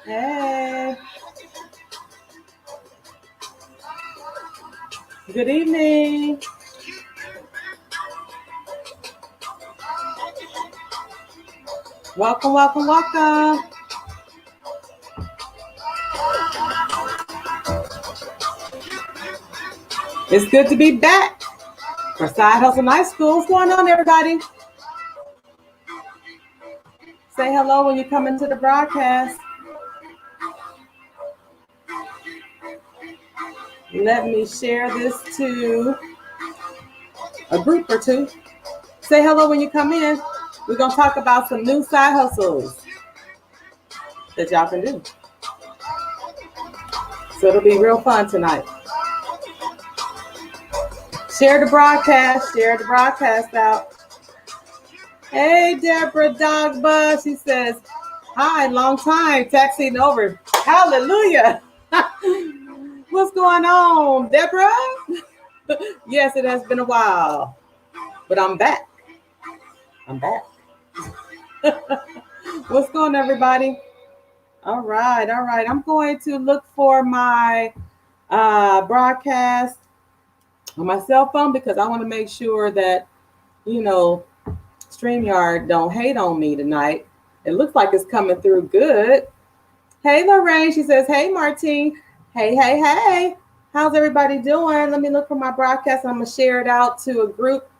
Hey. Good evening. Welcome, welcome, welcome. It's good to be back for Side Hustle Night School. What's going on, everybody? Say hello when you come into the broadcast. Let me share this to a group or two. Say hello when you come in. We're going to talk about some new side hustles that y'all can do. So it'll be real fun tonight. Share the broadcast out. Hey, Deborah Dogba. She says, hi, long time. Taxiing over. Hallelujah. What's going on, Deborah? Yes, it has been a while, but I'm back. What's going on, everybody? All right. I'm going to look for my broadcast on my cell phone because I want to make sure that, StreamYard don't hate on me tonight. It looks like it's coming through good. Hey, Lorraine. She says, hey, Martine. Hey. How's everybody doing? Let me look for my broadcast. I'm going to share it out to a group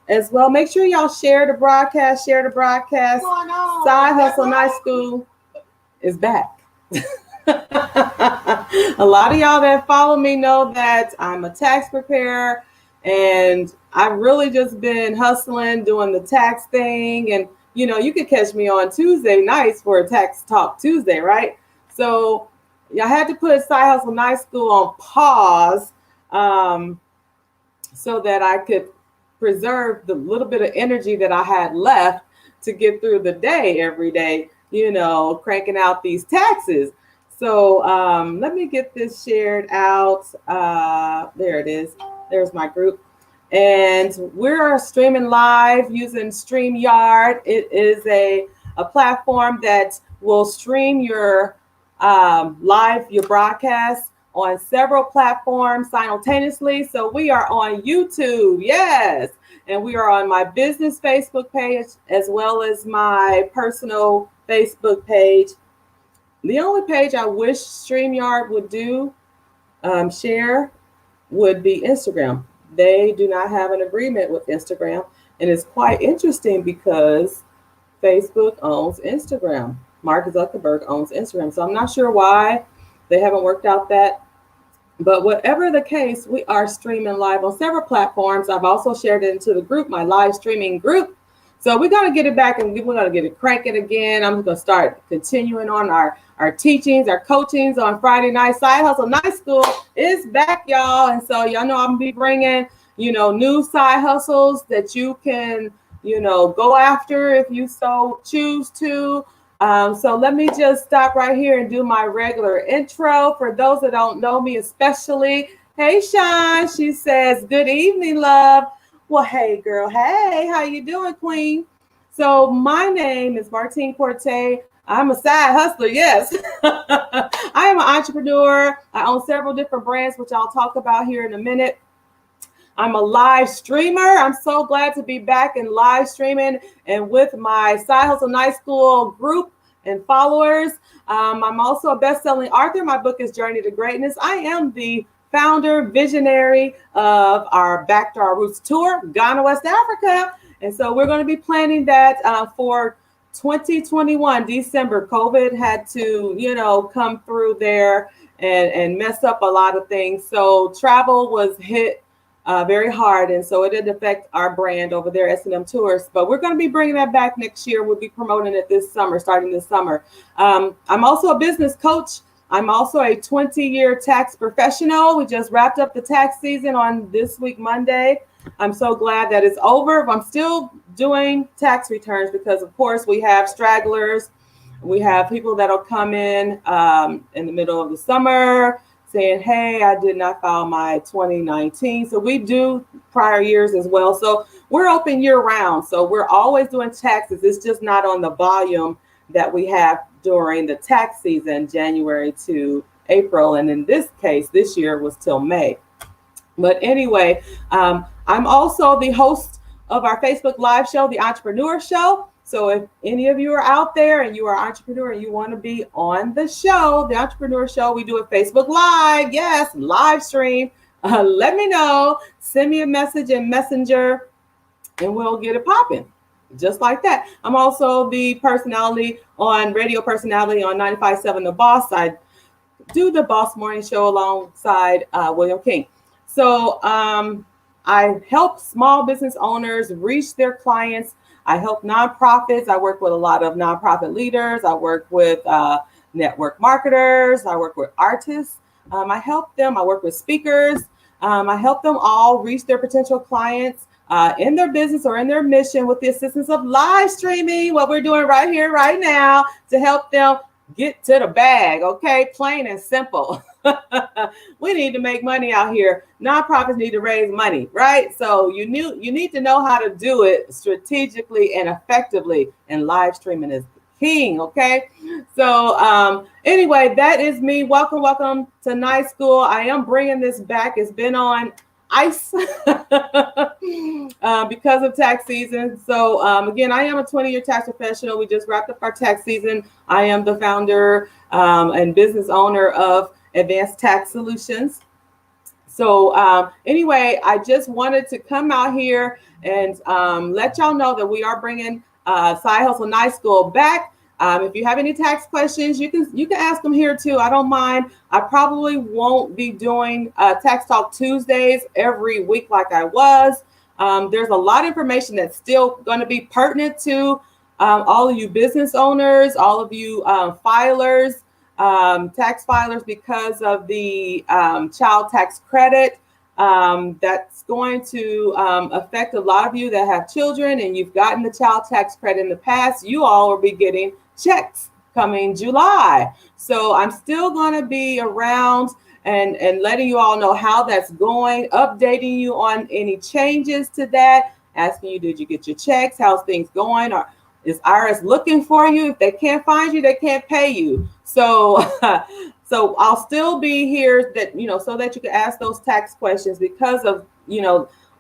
as well. Make sure y'all share the broadcast. Side Hustle Night School is back. A lot of y'all that follow me know that I'm a tax preparer and I've really just been hustling, doing the tax thing. And, you could catch me on Tuesday nights for a Tax Talk Tuesday, right? So I had to put Side Hustle Night School on pause so that I could preserve the little bit of energy that I had left to get through the day every day, cranking out these taxes. So let me get this shared out. There it is. There's my group. And we're streaming live using StreamYard. It is a platform that will stream your your broadcast on several platforms simultaneously. So we are on YouTube, yes. And we are on my business Facebook page as well as my personal Facebook page. The only page I wish StreamYard would do share would be Instagram. They do not have an agreement with Instagram. And it's quite interesting because Facebook owns Instagram. Mark Zuckerberg owns Instagram. So I'm not sure why they haven't worked out that. But whatever the case, we are streaming live on several platforms. I've also shared it into the group, my live streaming group. So we're going to get it back and we're going to get it cranking again. I'm going to start continuing on our teachings, our coachings on Friday night. Side Hustle Night School is back, y'all. And so y'all know I'm going to be bringing, new side hustles that you can, go after if you so choose to. So let me just stop right here and do my regular intro. For those that don't know me especially, hey, Sean, she says, good evening, love. Well, hey, girl. Hey, how you doing, queen? So my name is Martine Porte. I'm a side hustler, yes. I am an entrepreneur. I own several different brands, which I'll talk about here in a minute. I'm a live streamer. I'm so glad to be back in live streaming and with my Side Hustle Night School group and followers. I'm also a best-selling author. My book is Journey to Greatness. I am the founder, visionary of our Back to Our Roots tour, Ghana, West Africa. And so we're going to be planning that for 2021, December. COVID had to, come through there and mess up a lot of things. So travel was hit very hard. And so it did affect our brand over there, S&M Tours. But we're going to be bringing that back next year. We'll be promoting it this summer, starting this summer. I'm also a business coach. I'm also a 20-year tax professional. We just wrapped up the tax season on this week, Monday. I'm so glad that it's over. I'm still doing tax returns because, of course, we have stragglers. We have people that'll come in the middle of the summer saying, hey, I did not file my 2019. So we do prior years as well. So we're open year round. So we're always doing taxes. It's just not on the volume that we have during the tax season, January to April. And in this case, this year was till May. But anyway, I'm also the host of our Facebook Live show, The Entrepreneur Show. So if any of you are out there and you are an entrepreneur and you want to be on the show, The Entrepreneur Show, we do it Facebook Live. Yes, live stream. Let me know. Send me a message in Messenger and we'll get it popping. Just like that. I'm also the personality on radio personality on 95.7 The Boss. I do the Boss Morning Show alongside William King. So I help small business owners reach their clients. I help nonprofits. I work with a lot of nonprofit leaders. I work with network marketers. I work with artists. I help them. I work with speakers. I help them all reach their potential clients in their business or in their mission with the assistance of live streaming, what we're doing right here, right now, to help them get to the bag, okay? Plain and simple. We need to make money out here. Nonprofits need to raise money, right? So you need to know how to do it strategically and effectively, and live streaming is the king, okay? So anyway, that is me. Welcome to Night School. I am bringing this back. It's been on ice because of tax season. So again, I am a 20-year tax professional. We just wrapped up our tax season. I am the founder and business owner of Advanced Tax Solutions. So anyway, I just wanted to come out here and let y'all know that we are bringing Side Hustle Night School back. If you have any tax questions, you can ask them here too. I don't mind. I probably won't be doing Tax Talk Tuesdays every week like I was. There's a lot of information that's still going to be pertinent to all of you business owners, all of you filers, tax filers, because of the child tax credit. That's going to affect a lot of you that have children and you've gotten the child tax credit in the past. You all will be getting checks coming July. So I'm still going to be around and letting you all know how that's going, updating you on any changes to that, asking you, did you get your checks? How's things going? Or is IRS looking for you? If they can't find you, they can't pay you. So so I'll still be here so that you can ask those tax questions because of,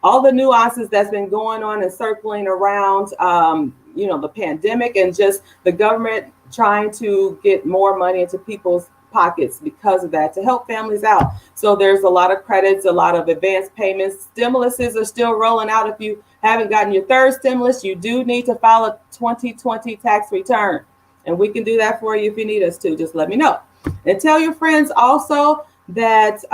all the nuances that's been going on and circling around, the pandemic and just the government trying to get more money into people's pockets because of that to help families out. So there's a lot of credits, a lot of advanced payments. Stimuluses are still rolling out. If you haven't gotten your third stimulus, you do need to file a 2020 tax return. And we can do that for you if you need us to. Just let me know. And tell your friends also that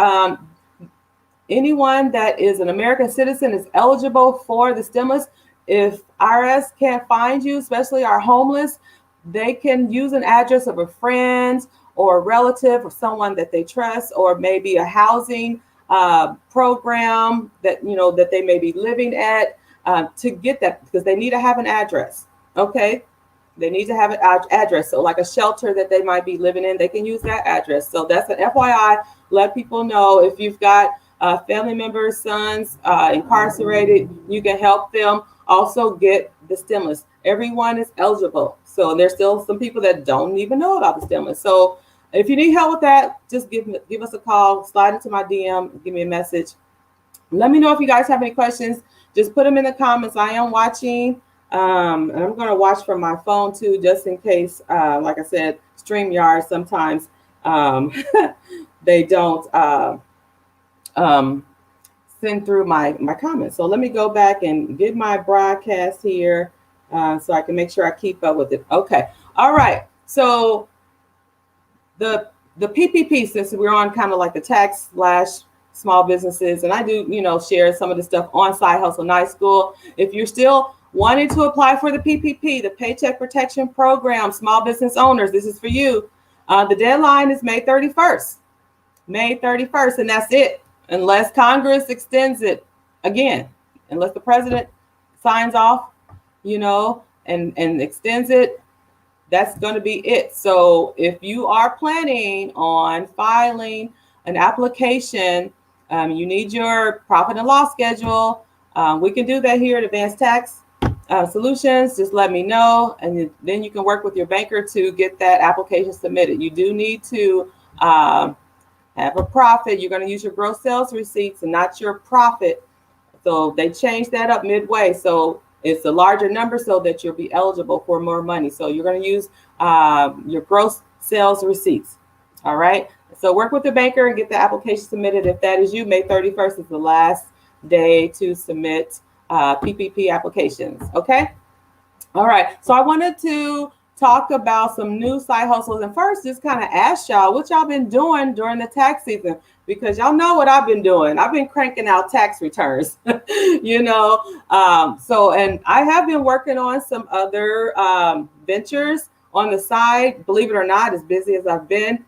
anyone that is an American citizen is eligible for the stimulus. If IRS can't find you, especially our homeless, they can use an address of a friend or a relative or someone that they trust, or maybe a housing program that that they may be living at to get that, because they need to have an address. Okay, they need to have an address. So like a shelter that they might be living in, they can use that address. So that's an FYI. Let people know if you've got family members, sons incarcerated, you can help them also get the stimulus. Everyone is eligible. So there's still some people that don't even know about the stimulus. So if you need help with that, just give us a call, slide into my DM, give me a message. Let me know if you guys have any questions. Just put them in the comments. I am watching, and I'm going to watch from my phone too, just in case, like I said, StreamYard sometimes they don't send through my comments. So let me go back and get my broadcast here so I can make sure I keep up with it. Okay. All right. So the PPP, since we're on kind of like the tax / small businesses, and I do, share some of the stuff on Side Hustle Night School. If you're still wanting to apply for the PPP, the Paycheck Protection Program, small business owners, this is for you. The deadline is May 31st. May 31st, and that's it. Unless Congress extends it again, unless the president signs off, and extends it, that's going to be it. So if you are planning on filing an application, you need your profit and loss schedule. We can do that here at Advanced Tax solutions, just let me know, and then you can work with your banker to get that application submitted. You do need to have a profit. You're going to use your gross sales receipts and not your profit. So they changed that up midway. So it's a larger number so that you'll be eligible for more money. So you're going to use your gross sales receipts. All right. So work with the banker and get the application submitted. If that is you, May 31st is the last day to submit PPP applications. Okay. All right. So I wanted to talk about some new side hustles. And first, just kind of ask y'all what y'all been doing during the tax season, because y'all know what I've been doing. I've been cranking out tax returns, you know. And I have been working on some other ventures on the side. Believe it or not, as busy as I've been,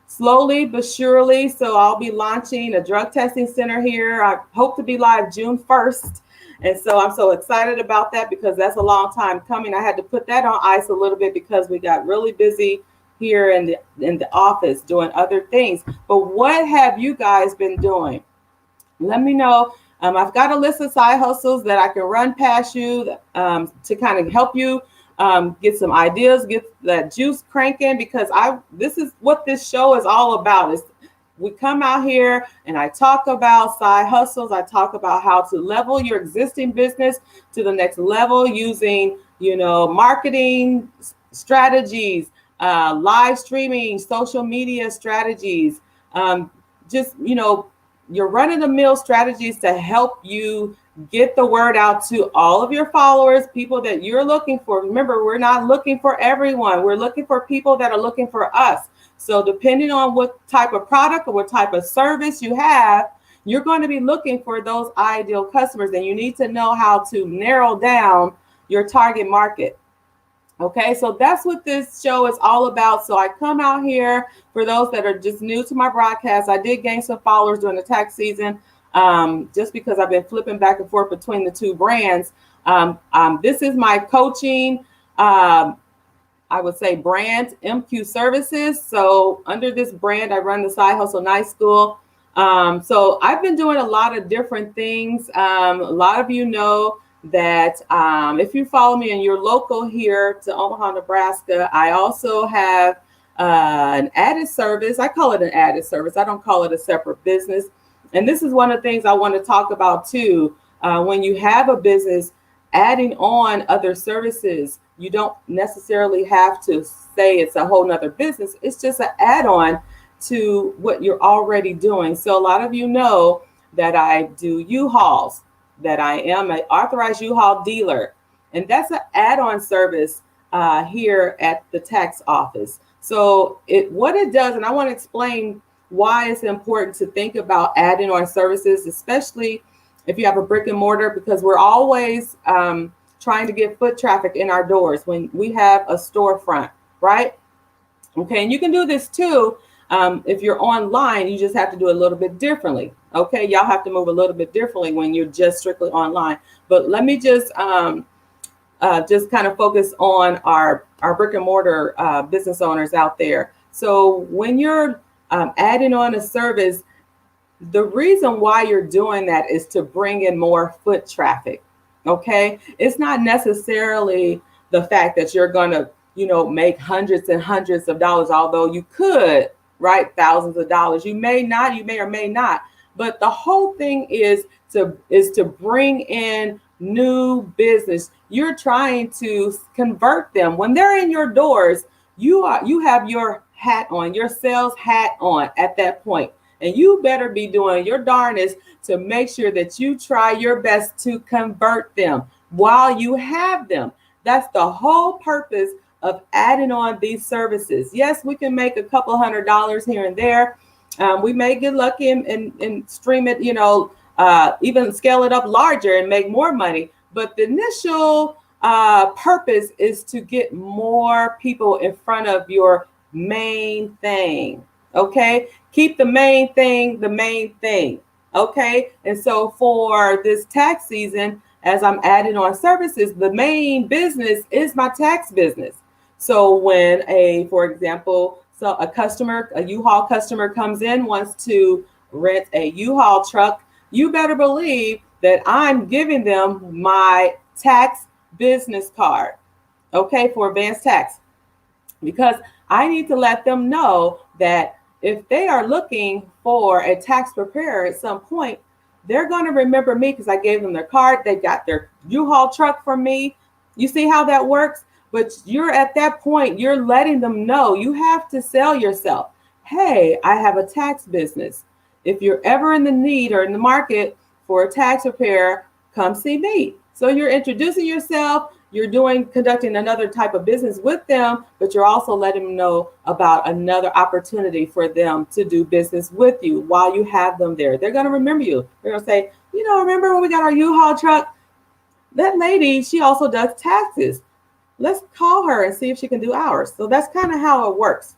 slowly but surely. So I'll be launching a drug testing center here. I hope to be live June 1st. And so I'm so excited about that because that's a long time coming. I had to put that on ice a little bit because we got really busy here in the office doing other things. But what have you guys been doing? Let me know. I've got a list of side hustles that I can run past you to kind of help you get some ideas, get that juice cranking, because this is what this show is all about. We come out here and I talk about side hustles. I talk about how to level your existing business to the next level using, marketing strategies, live streaming, social media strategies, your run-of-the-mill strategies to help you get the word out to all of your followers, people that you're looking for. Remember, we're not looking for everyone. We're looking for people that are looking for us. So depending on what type of product or what type of service you have, you're going to be looking for those ideal customers, and you need to know how to narrow down your target market. Okay, so that's what this show is all about. So I come out here for those that are just new to my broadcast. I did gain some followers during the tax season just because I've been flipping back and forth between the two brands. This is my coaching I would say brand, MQ Services. So under this brand, I run the Side Hustle Night School. So I've been doing a lot of different things. A lot of you know that if you follow me and you're local here to Omaha, Nebraska, I also have an added service. I call it an added service. I don't call it a separate business. And this is one of the things I want to talk about too. When you have a business, adding on other services, you don't necessarily have to say it's a whole nother business. It's just an add-on to what you're already doing. So a lot of you know that I do U-Hauls, that I am an authorized U-Haul dealer. And that's an add-on service here at the tax office. So what it does, and I want to explain why it's important to think about adding on services, especially if you have a brick and mortar, because we're always trying to get foot traffic in our doors when we have a storefront, right? Okay, and you can do this too. If you're online, you just have to do it a little bit differently. Okay, y'all have to move a little bit differently when you're just strictly online. But let me just kind of focus on our brick and mortar business owners out there. So when you're adding on a service, the reason why you're doing that is to bring in more foot traffic. Okay, it's not necessarily the fact that you're going to, make hundreds and hundreds of dollars, although you could, right? Thousands of dollars. You may not, you may or may not. But the whole thing is to bring in new business. You're trying to convert them. When they're in your doors, you have your hat on, your sales hat on at that point. And you better be doing your darnest to make sure that you try your best to convert them while you have them. That's the whole purpose of adding on these services. Yes, we can make a couple $100 here and there. We may get lucky and stream it, even scale it up larger and make more money. But the initial purpose is to get more people in front of your main thing. Okay, keep the main thing the main thing. Okay, and so for this tax season, as I'm adding on services, the main business is my tax business. So when for example, a U-Haul customer comes in, wants to rent a U-Haul truck, you better believe that I'm giving them my tax business card, okay, for advanced tax, because I need to let them know that if they are looking for a tax preparer at some point, they're going to remember me because I gave them their card. They got their U-Haul truck from me. You see how that works? But you're at that point, you're letting them know you have to sell yourself. Hey, I have a tax business. If you're ever in the need or in the market for a tax preparer, come see me. So you're introducing yourself, you're conducting another type of business with them, but you're also letting them know about another opportunity for them to do business with you while you have them there. They're going to remember you. They're going to say, remember when we got our U-Haul truck? That lady, she also does taxes. Let's call her and see if she can do ours. So that's kind of how it works.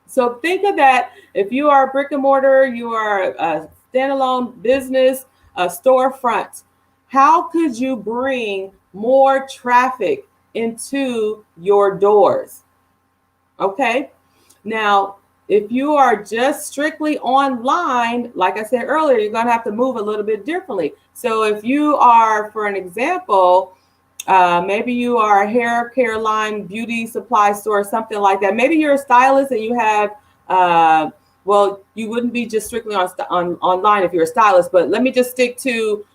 So think of that. If you are a brick and mortar, you are a standalone business, a storefront, how could you bring more traffic into your doors? Okay. Now, if you are just strictly online, like I said earlier, you're going to have to move a little bit differently. So if you are, for an example, maybe you are a hair care line, beauty supply store, something like that. Maybe you're a stylist and you have, well, you wouldn't be just strictly on online if you're a stylist, but let me just stick to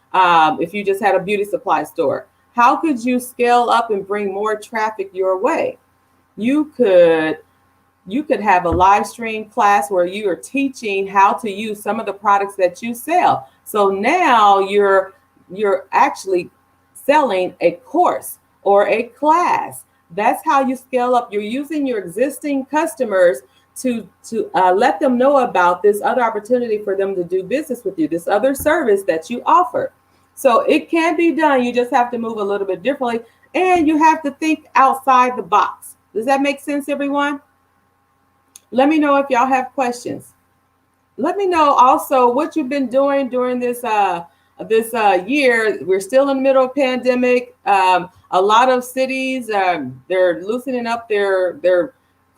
if you just had a beauty supply store. How could you scale up and bring more traffic your way? You could have a live stream class where you are teaching how to use some of the products that you sell. So now you're actually selling a course or a class. That's how you scale up. You're using your existing customers to let them know about this other opportunity for them to do business with you, this other service that you offer. So it can be done. You just have to move a little bit differently, and you have to think outside the box. Does that make sense, everyone? Let me know if y'all have questions. Let me know also what you've been doing during this year. We're still in the middle of pandemic. A lot of cities, they're loosening up their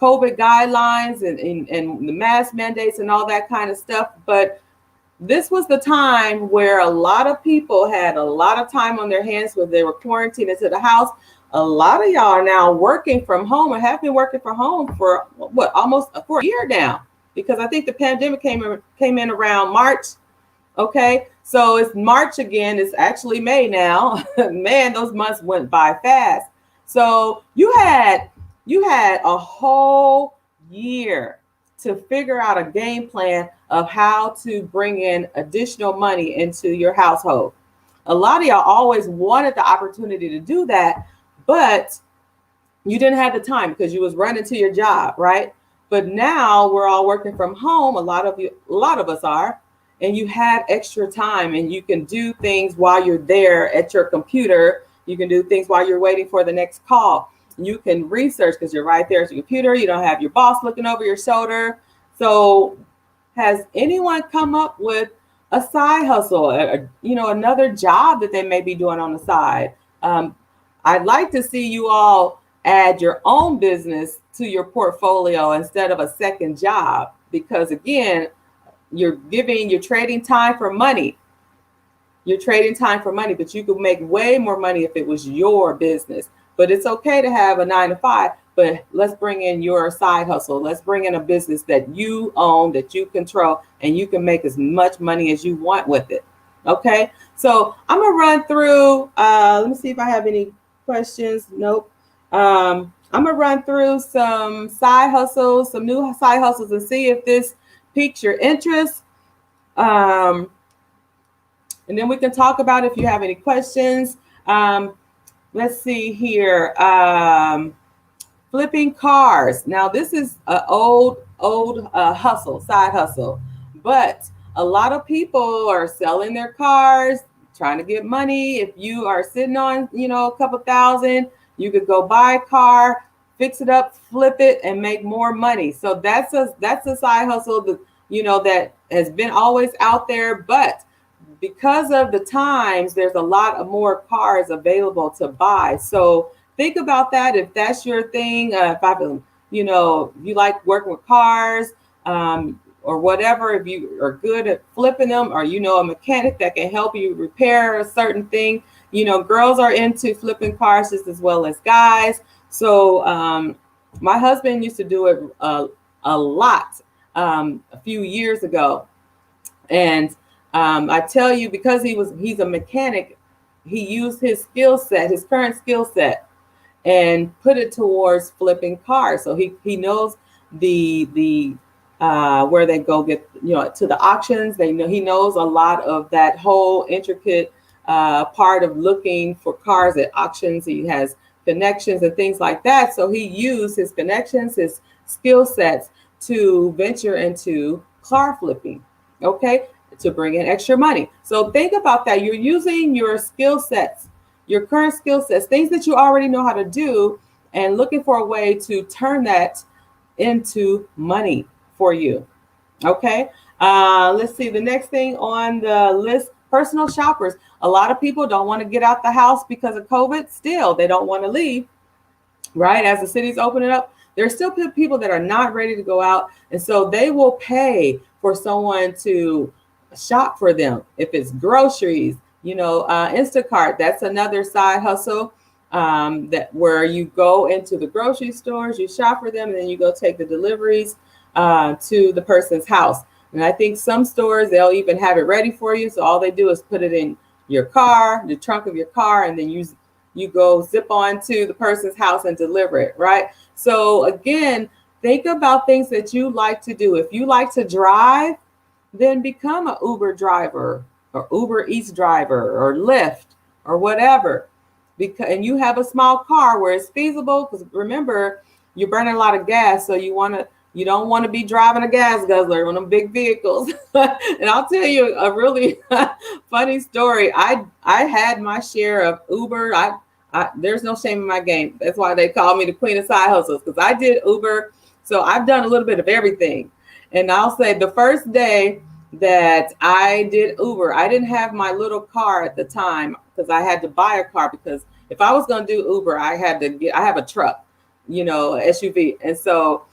COVID guidelines and the mask mandates and all that kind of stuff. But this was the time where a lot of people had a lot of time on their hands where they were quarantined into the house. A lot of y'all are now working from home and have been working from home for almost for a year now, because I think the pandemic came in around March. Okay, so it's March again. It's actually May now. Man, those months went by fast. So you had a whole year to figure out a game plan of how to bring in additional money into your household. A lot of y'all always wanted the opportunity to do that, but you didn't have the time because you was running to your job, right? But now we're all working from home. A lot of us are, and you have extra time and you can do things while you're there at your computer. You can do things while you're waiting for the next call. You can research because you're right there at your computer. You don't have your boss looking over your shoulder. So has anyone come up with a side hustle, another job that they may be doing on the side? I'd like to see you all add your own business to your portfolio instead of a second job, because again, you're trading time for money. You're trading time for money, but you could make way more money if it was your business. But it's okay to have a 9-to-5, but let's bring in your side hustle. Let's bring in a business that you own, that you control, and you can make as much money as you want with it. Okay, so I'm gonna run through, let me see if I have any questions. Nope. I'm gonna run through some side hustles, some new side hustles, and see if this piques your interest. And then we can talk about if you have any questions. Let's see here. Flipping cars. Now this is an old hustle, side hustle, but a lot of people are selling their cars, trying to get money. If you are sitting on, a couple thousand, you could go buy a car, fix it up, flip it, and make more money. So that's a side hustle that, that has been always out there, but because of the times, there's a lot of more cars available to buy. So think about that. If that's your thing, if you like working with cars, or whatever, if you are good at flipping them, or a mechanic that can help you repair a certain thing, girls are into flipping cars just as well as guys. So my husband used to do it a lot a few years ago. And I tell you, because he's a mechanic, he used his skill set, his current skill set, and put it towards flipping cars. So he knows the where they go get, to the auctions. He knows a lot of that whole intricate part of looking for cars at auctions. He has connections and things like that. So he used his connections, his skill sets to venture into car flipping, okay, to bring in extra money. So think about that. You're using your skill sets, your current skill sets, things that you already know how to do, and looking for a way to turn that into money for you. Okay. Let's see. The next thing on the list, personal shoppers. A lot of people don't want to get out the house because of COVID. Still, they don't want to leave, right? As the city's opening up, there's still people that are not ready to go out. And so they will pay for someone to shop for them. If it's groceries, Instacart, that's another side hustle, that where you go into the grocery stores, you shop for them, and then you go take the deliveries to the person's house. And I think some stores, they'll even have it ready for you. So all they do is put it in your car, the trunk of your car, and then you go zip on to the person's house and deliver it, right? So again, think about things that you like to do. If you like to drive, then become an Uber driver or Uber Eats driver or Lyft or whatever. And you have a small car where it's feasible, because remember, you're burning a lot of gas, so you don't want to be driving a gas guzzler on them big vehicles. And I'll tell you a really funny story. I had my share of Uber. There's no shame in my game. That's why they call me the queen of side hustles, because I did Uber. So I've done a little bit of everything. And I'll say the first day that I did Uber, I didn't have my little car at the time, because I had to buy a car, because if I was going to do Uber, I have a truck, SUV. And so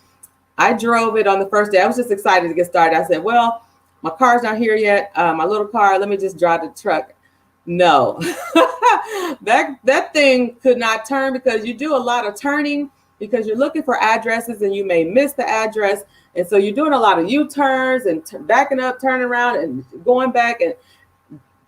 I drove it on the first day. I was just excited to get started. I said, well, my car's not here yet. My little car, let me just drive the truck. No, that thing could not turn, because you do a lot of turning, because you're looking for addresses and you may miss the address. And so you're doing a lot of U-turns and backing up, turning around and going back. And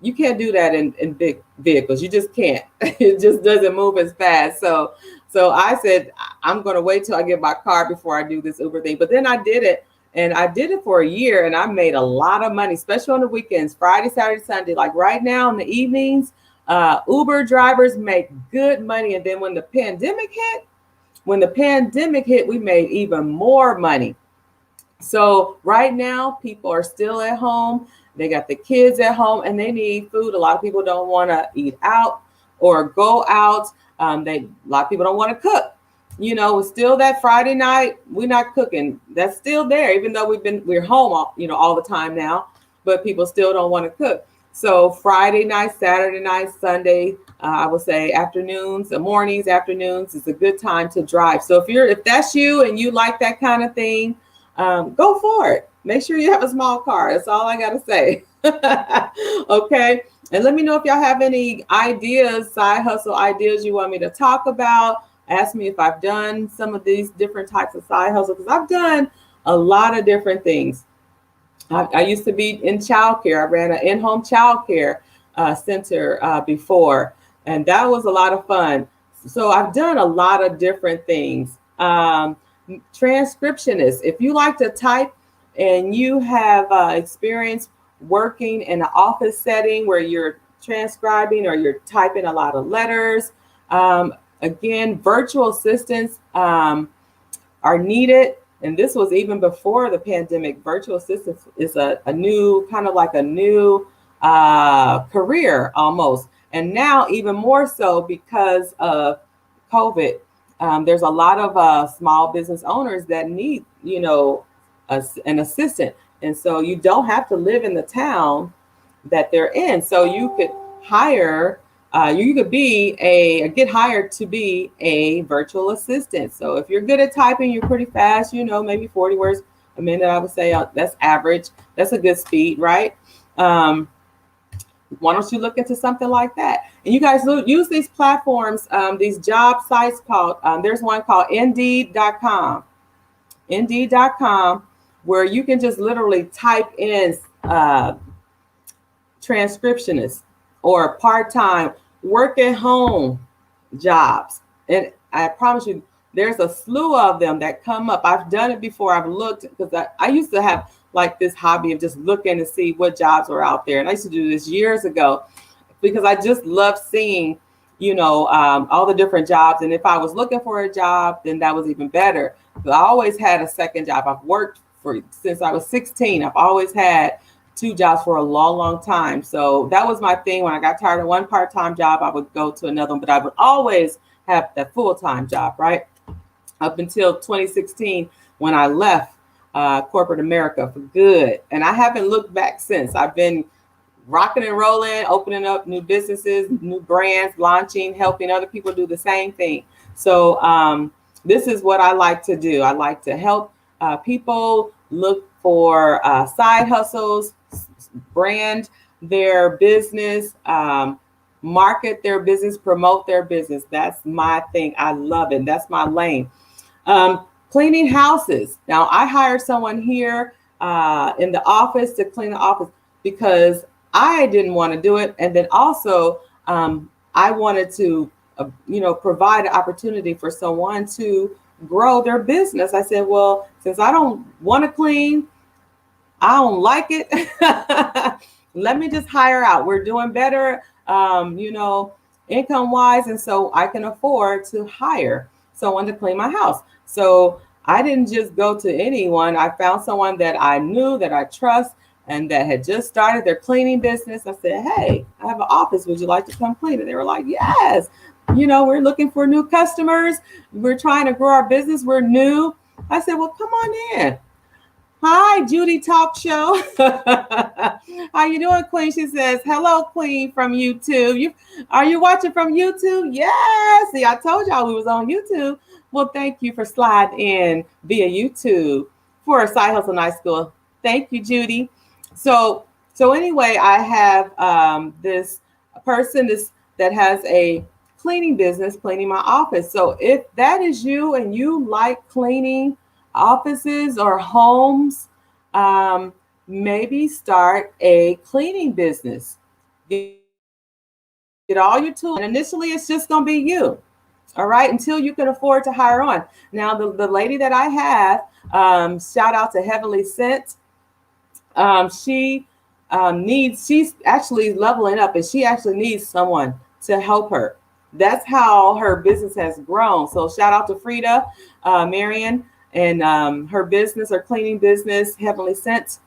you can't do that in big vehicles. You just can't. It just doesn't move as fast. So I said, I'm going to wait till I get my car before I do this Uber thing. But then I did it, and I did it for a year, and I made a lot of money, especially on the weekends, Friday, Saturday, Sunday. Like right now in the evenings, Uber drivers make good money. And then when the pandemic hit, we made even more money. So right now, people are still at home. They got the kids at home and they need food. A lot of people don't want to eat out or go out. A lot of people don't want to cook. It's still that Friday night, we're not cooking. That's still there, even though we're home all the time now, but people still don't want to cook. So Friday night, Saturday night, Sunday, I would say afternoons, mornings, afternoons is a good time to drive. So if that's you and you like that kind of thing, go for it. Make sure you have a small car. That's all I got to say. Okay. And let me know if y'all have any ideas, side hustle ideas you want me to talk about. Ask me if I've done some of these different types of side hustle, because I've done a lot of different things. I used to be in childcare. I ran an in-home childcare center before, and that was a lot of fun. So I've done a lot of different things. Transcriptionist, if you like to type and you have experience working in an office setting where you're transcribing or you're typing a lot of letters, again, virtual assistants are needed. And this was even before the pandemic. Virtual assistants is a new, kind of like a new career almost. And now even more so because of COVID. There's a lot of small business owners that need, an assistant. And so you don't have to live in the town that they're in. So you could hire, you could get hired to be a virtual assistant. So if you're good at typing, you're pretty fast, maybe 40 words a minute, I would say that's average. That's a good speed, right? Why don't you look into something like that? And you guys use these platforms, these job sites called, there's one called Indeed.com. Indeed.com, where you can just literally type in transcriptionist or part-time work at home jobs. And I promise you, there's a slew of them that come up. I've done it before. I've looked because I used to have like this hobby of just looking to see what jobs were out there. And I used to do this years ago because I just love seeing, all the different jobs. And if I was looking for a job, then that was even better. But I always had a second job. I've worked since I was 16. I've always had 2 jobs for a long, long time. So that was my thing. When I got tired of one part-time job, I would go to another one, but I would always have that full-time job, right? Up until 2016, when I left corporate America for good. And I haven't looked back since. I've been rocking and rolling, opening up new businesses, new brands, launching, helping other people do the same thing. So this is what I like to do. I like to help people look for side hustles, brand their business, market their business, promote their business. That's my thing. I love it. That's my lane. Cleaning houses. Now, I hired someone here in the office to clean the office because I didn't want to do it. And then also, I wanted to, provide an opportunity for someone to grow their business. I said, well, since I don't want to clean, I don't like it. Let me just hire out. We're doing better, income wise. And so I can afford to hire someone to clean my house. So I didn't just go to anyone. I found someone that I knew, that I trust, and that had just started their cleaning business. I said, hey, I have an office. Would you like to come clean? And they were like, yes. We're looking for new customers. We're trying to grow our business. We're new. I said, well, come on in. Hi, Judy Talk Show. How you doing, Queen? She says, hello, Queen from YouTube. Are you watching from YouTube? Yes. See, I told y'all we was on YouTube. Well, thank you for sliding in via YouTube for a Side Hustle Night School. Thank you, Judy. So anyway, I have this person that has a cleaning business, cleaning my office. So if that is you and you like cleaning offices or homes, maybe start a cleaning business. Get all your tools. And initially, it's just going to be you. All right, until you can afford to hire on. Now, the lady that I have, shout out to Heavenly Scent. She's actually leveling up, and she actually needs someone to help her. That's how her business has grown. So shout out to Frida, Marion, and her business, her cleaning business, Heavenly Scent.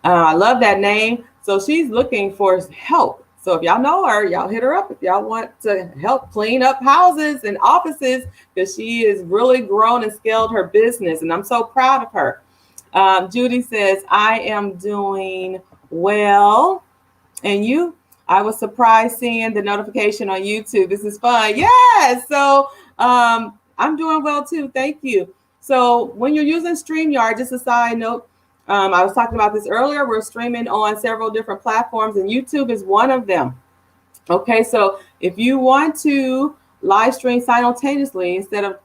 I love that name. So she's looking for help. So if y'all know her, y'all hit her up if y'all want to help clean up houses and offices, because she has really grown and scaled her business. And I'm so proud of her. Judy says, I am doing well. And you? I was surprised seeing the notification on YouTube. This is fun. Yes. So I'm doing well too. Thank you. So when you're using StreamYard, just a side note, I was talking about this earlier. We're streaming on several different platforms, and YouTube is one of them. Okay, so if you want to live stream simultaneously, instead of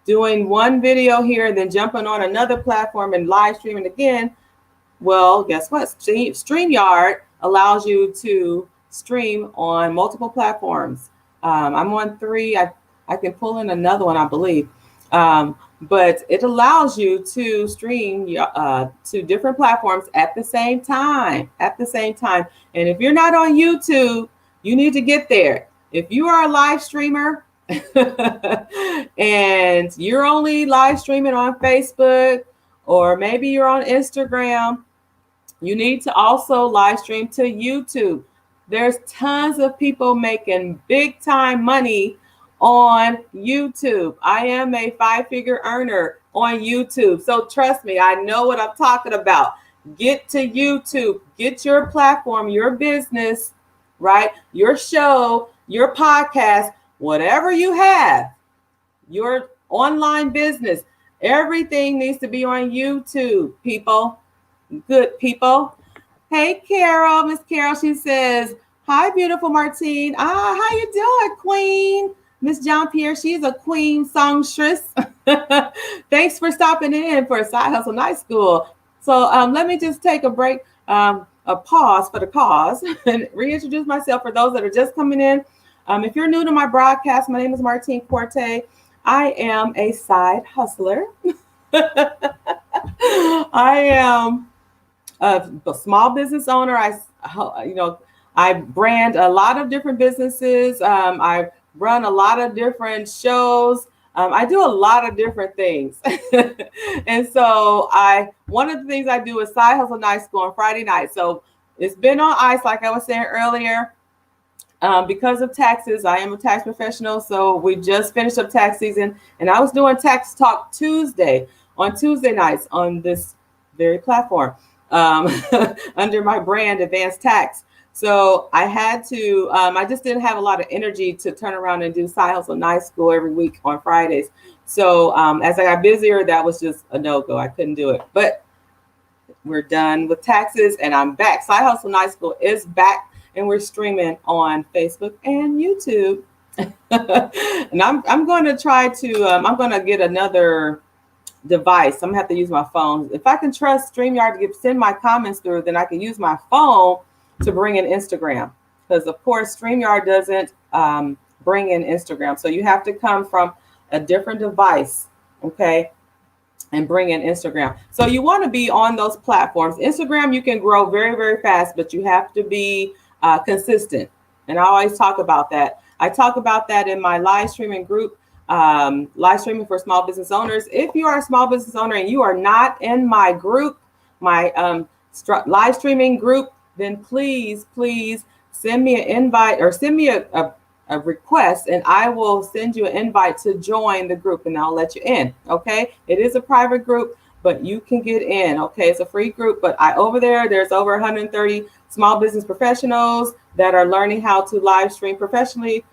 doing one video here and then jumping on another platform and live streaming again, well, guess what? StreamYard allows you to stream on multiple platforms. I'm on 3. I can pull in another one, I believe. But it allows you to stream to different platforms at the same time. And if you're not on YouTube, you need to get there. If you are a live streamer and you're only live streaming on Facebook, or maybe you're on Instagram, you need to also live stream to YouTube. There's tons of people making big time money on YouTube. I am a 5-figure earner on YouTube. So trust me, I know what I'm talking about. Get to YouTube, get your platform, your business, right? Your show, your podcast, whatever you have, your online business, everything needs to be on YouTube, people. Good people. Hey, Carol, Miss Carol, she says, Hi, beautiful Martine. How you doing, Queen? Miss John Pierre, she's a queen songstress. Thanks for stopping in for Side Hustle Night School. So let me just take a break, a pause for the cause, and reintroduce myself for those that are just coming in. If you're new to my broadcast, my name is Martine Corte. I am a side hustler. I am a small business owner. I brand a lot of different businesses. I run a lot of different shows. I do a lot of different things. And so one of the things I do is Side Hustle Night School on Friday night. So it's been on ice, like I was saying earlier. Because of taxes, I am a tax professional. So we just finished up tax season, and I was doing Tax Talk Tuesday on Tuesday nights on this very platform under my brand Advanced Tax. So I had to, I just didn't have a lot of energy to turn around and do Side Hustle Night School every week on Fridays. So as I got busier, that was just a no-go. I couldn't do it. But we're done with taxes, and I'm back. Side Hustle Night School is back, and we're streaming on Facebook and YouTube. And I'm going to try to, I'm going to get another device. I'm gonna have to use my phone. If I can trust StreamYard to send my comments through, then I can use my phone to bring in Instagram. Because of course, StreamYard doesn't bring in Instagram. So you have to come from a different device, okay, and bring in Instagram. So you want to be on those platforms. Instagram, you can grow very, very fast, but you have to be consistent. And I always talk about that. I talk about that in my live streaming group, live streaming for small business owners. If you are a small business owner and you are not in my group, my live streaming group, then please send me an invite or send me a request, and I will send you an invite to join the group, and I'll let you in. Okay, it is a private group, but you can get in. Okay, it's a free group, but there's over 130 small business professionals that are learning how to live stream professionally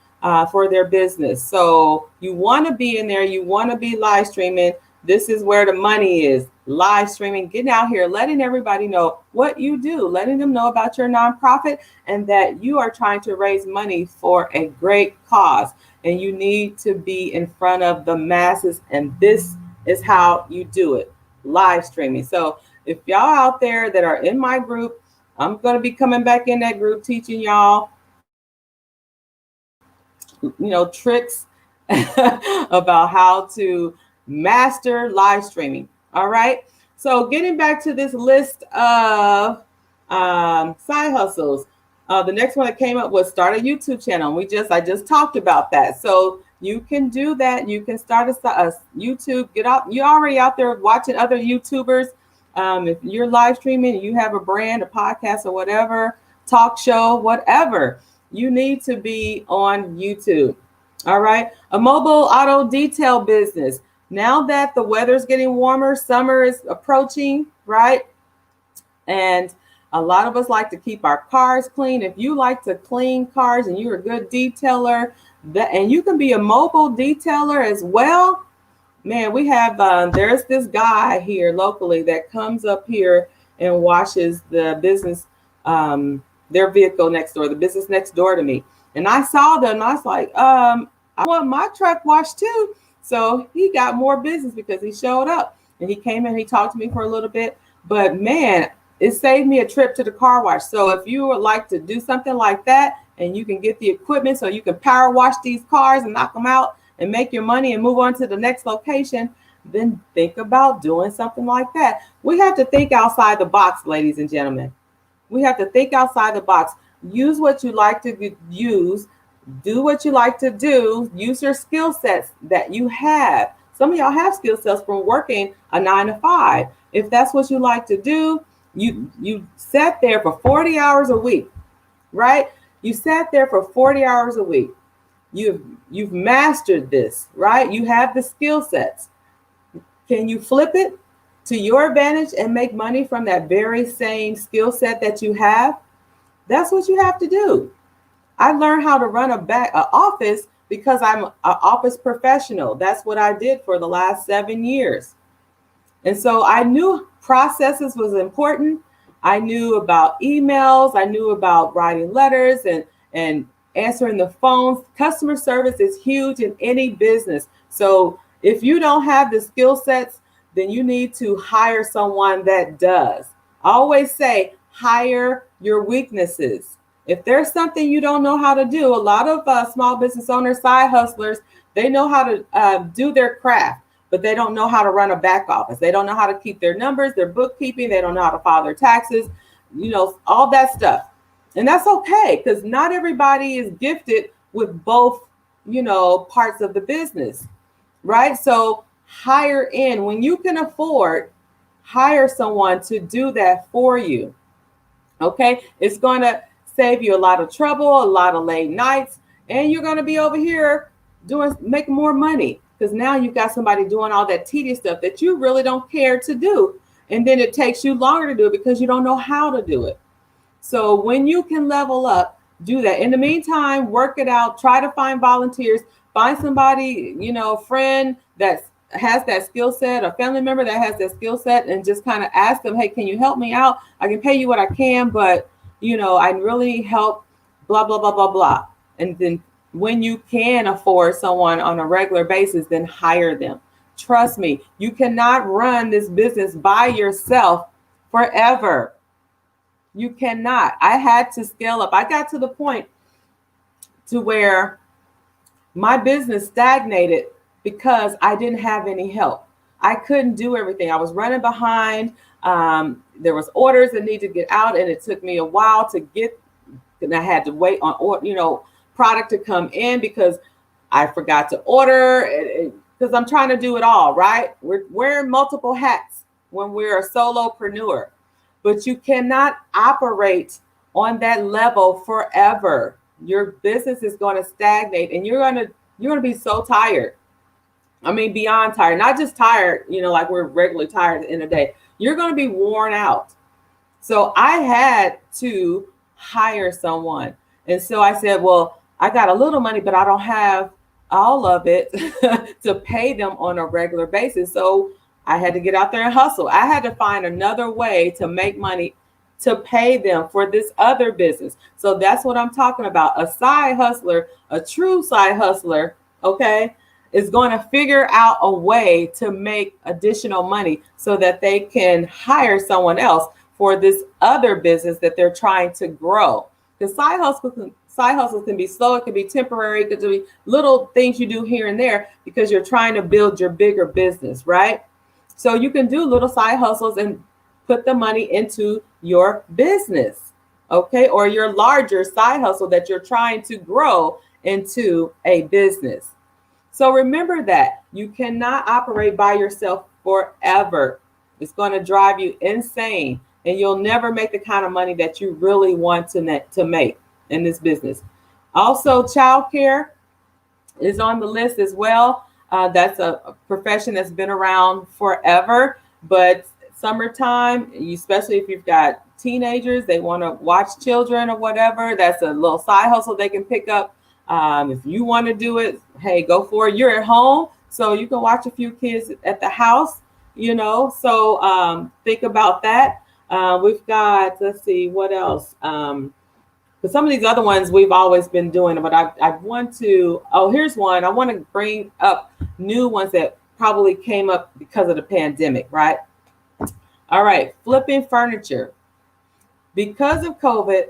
for their business. So you want to be in there. You want to be live streaming. This is where the money is. Live streaming, getting out here, letting everybody know what you do, letting them know about your nonprofit and that you are trying to raise money for a great cause. And you need to be in front of the masses. And this is how you do it, live streaming. So if y'all out there that are in my group, I'm going to be coming back in that group teaching y'all, tricks about how to master live streaming. All right. So getting back to this list of side hustles, the next one that came up was start a YouTube channel. I just talked about that. So you can do that. You can start a YouTube. You're already out there watching other YouTubers. If you're live streaming, you have a brand, a podcast, or whatever, talk show, whatever, you need to be on YouTube. All right. A mobile auto detail business. Now that the weather's getting warmer, summer is approaching, right? And a lot of us like to keep our cars clean. If you like to clean cars and you're a good detailer, and you can be a mobile detailer as well, man, we have, there's this guy here locally that comes up here and washes the business, their vehicle next door, the business next door to me. And I saw them and I was like, I want my truck washed too. So he got more business because he showed up and he came in, he talked to me for a little bit, but man, it saved me a trip to the car wash. So if you would like to do something like that and you can get the equipment so you can power wash these cars and knock them out and make your money and move on to the next location, then think about doing something like that. We have to think outside the box, ladies and gentlemen. We have to think outside the box. Use what you like to use. Do what you like to do. Use your skill sets that you have. Some of y'all have skill sets from working a 9-to-5. If that's what you like to do, you sat there for 40 hours a week, right? You sat there for 40 hours a week. You've mastered this, right? You have the skill sets. Can you flip it to your advantage and make money from that very same skill set that you have? That's what you have to do. I learned how to run an office because I'm an office professional. That's what I did for the last 7 years. And so I knew processes was important. I knew about emails. I knew about writing letters and answering the phones. Customer service is huge in any business. So if you don't have the skill sets, then you need to hire someone that does. I always say, hire your weaknesses. If there's something you don't know how to do, a lot of small business owners, side hustlers, they know how to do their craft, but they don't know how to run a back office. They don't know how to keep their numbers, their bookkeeping. They don't know how to file their taxes, all that stuff. And that's okay, because not everybody is gifted with both, parts of the business, right? So hire in when you can afford, hire someone to do that for you. Okay. It's going to save you a lot of trouble, a lot of late nights, and you're going to be over here making more money, because now you've got somebody doing all that tedious stuff that you really don't care to do. And then it takes you longer to do it because you don't know how to do it. So when you can level up, do that. In the meantime, work it out, try to find volunteers, find somebody, friend that has that skill set, a family member that has that skill set, and just kind of ask them, hey, can you help me out? I can pay you what I can, but I really help, blah, blah, blah, blah, blah. And then when you can afford someone on a regular basis, then hire them. Trust me, you cannot run this business by yourself forever. You cannot. I had to scale up. I got to the point to where my business stagnated because I didn't have any help. I couldn't do everything. I was running behind. There was orders that needed to get out, and it took me a while to get, and I had to wait on, product to come in because I forgot to order, because I'm trying to do it all, right? We're wearing multiple hats when we're a solopreneur, but you cannot operate on that level forever. Your business is going to stagnate, and you're going to be so tired. I mean, beyond tired, not just tired, like we're regularly tired in a day. You're going to be worn out. So I had to hire someone. And so I said, well, I got a little money, but I don't have all of it to pay them on a regular basis. So I had to get out there and hustle. I had to find another way to make money to pay them for this other business. So that's what I'm talking about. A side hustler, a true side hustler, okay, is going to figure out a way to make additional money so that they can hire someone else for this other business that they're trying to grow. Because side hustles can be slow. It can be temporary. It could be little things you do here and there because you're trying to build your bigger business, right? So you can do little side hustles and put the money into your business, okay? Or your larger side hustle that you're trying to grow into a business. So remember that you cannot operate by yourself forever. It's going to drive you insane, and you'll never make the kind of money that you really want to make in this business. Also, childcare is on the list as well. That's a profession that's been around forever, but summertime, especially if you've got teenagers, they want to watch children or whatever, that's a little side hustle they can pick up. If you want to do it, hey, go for it. You're at home, so you can watch a few kids at the house, so think about that. We've got, let's see, what else? But some of these other ones we've always been doing, but I want to, here's one. I want to bring up new ones that probably came up because of the pandemic, right? All right, flipping furniture. Because of COVID,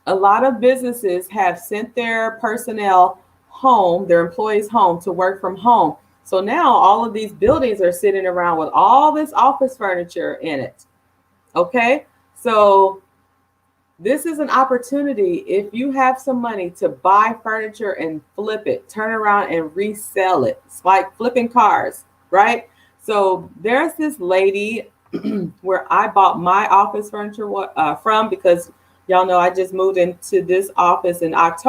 a lot of businesses have sent their personnel home, their employees home, to work from home. So now all of these buildings are sitting around with all this office furniture in it. Okay, so this is an opportunity. If you have some money to buy furniture and flip it, turn around and resell it. It's like flipping cars, right? So there's this lady where I bought my office furniture from, because y'all know I just moved into this office in last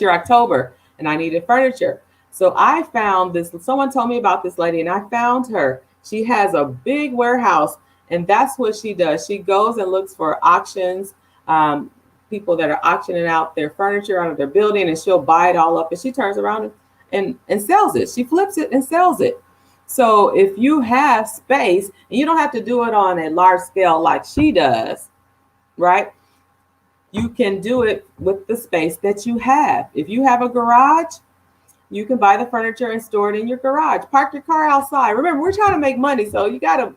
year, October, and I needed furniture. So I found this, someone told me about this lady, and I found her. She has a big warehouse, and that's what she does. She goes and looks for auctions, people that are auctioning out their furniture out of their building, and she'll buy it all up, and she turns around and sells it. She flips it and sells it. So if you have space, and you don't have to do it on a large scale like she does, right? You can do it with the space that you have. If you have a garage, you can buy the furniture and store it in your garage. Park your car outside. Remember, we're trying to make money, so you gotta,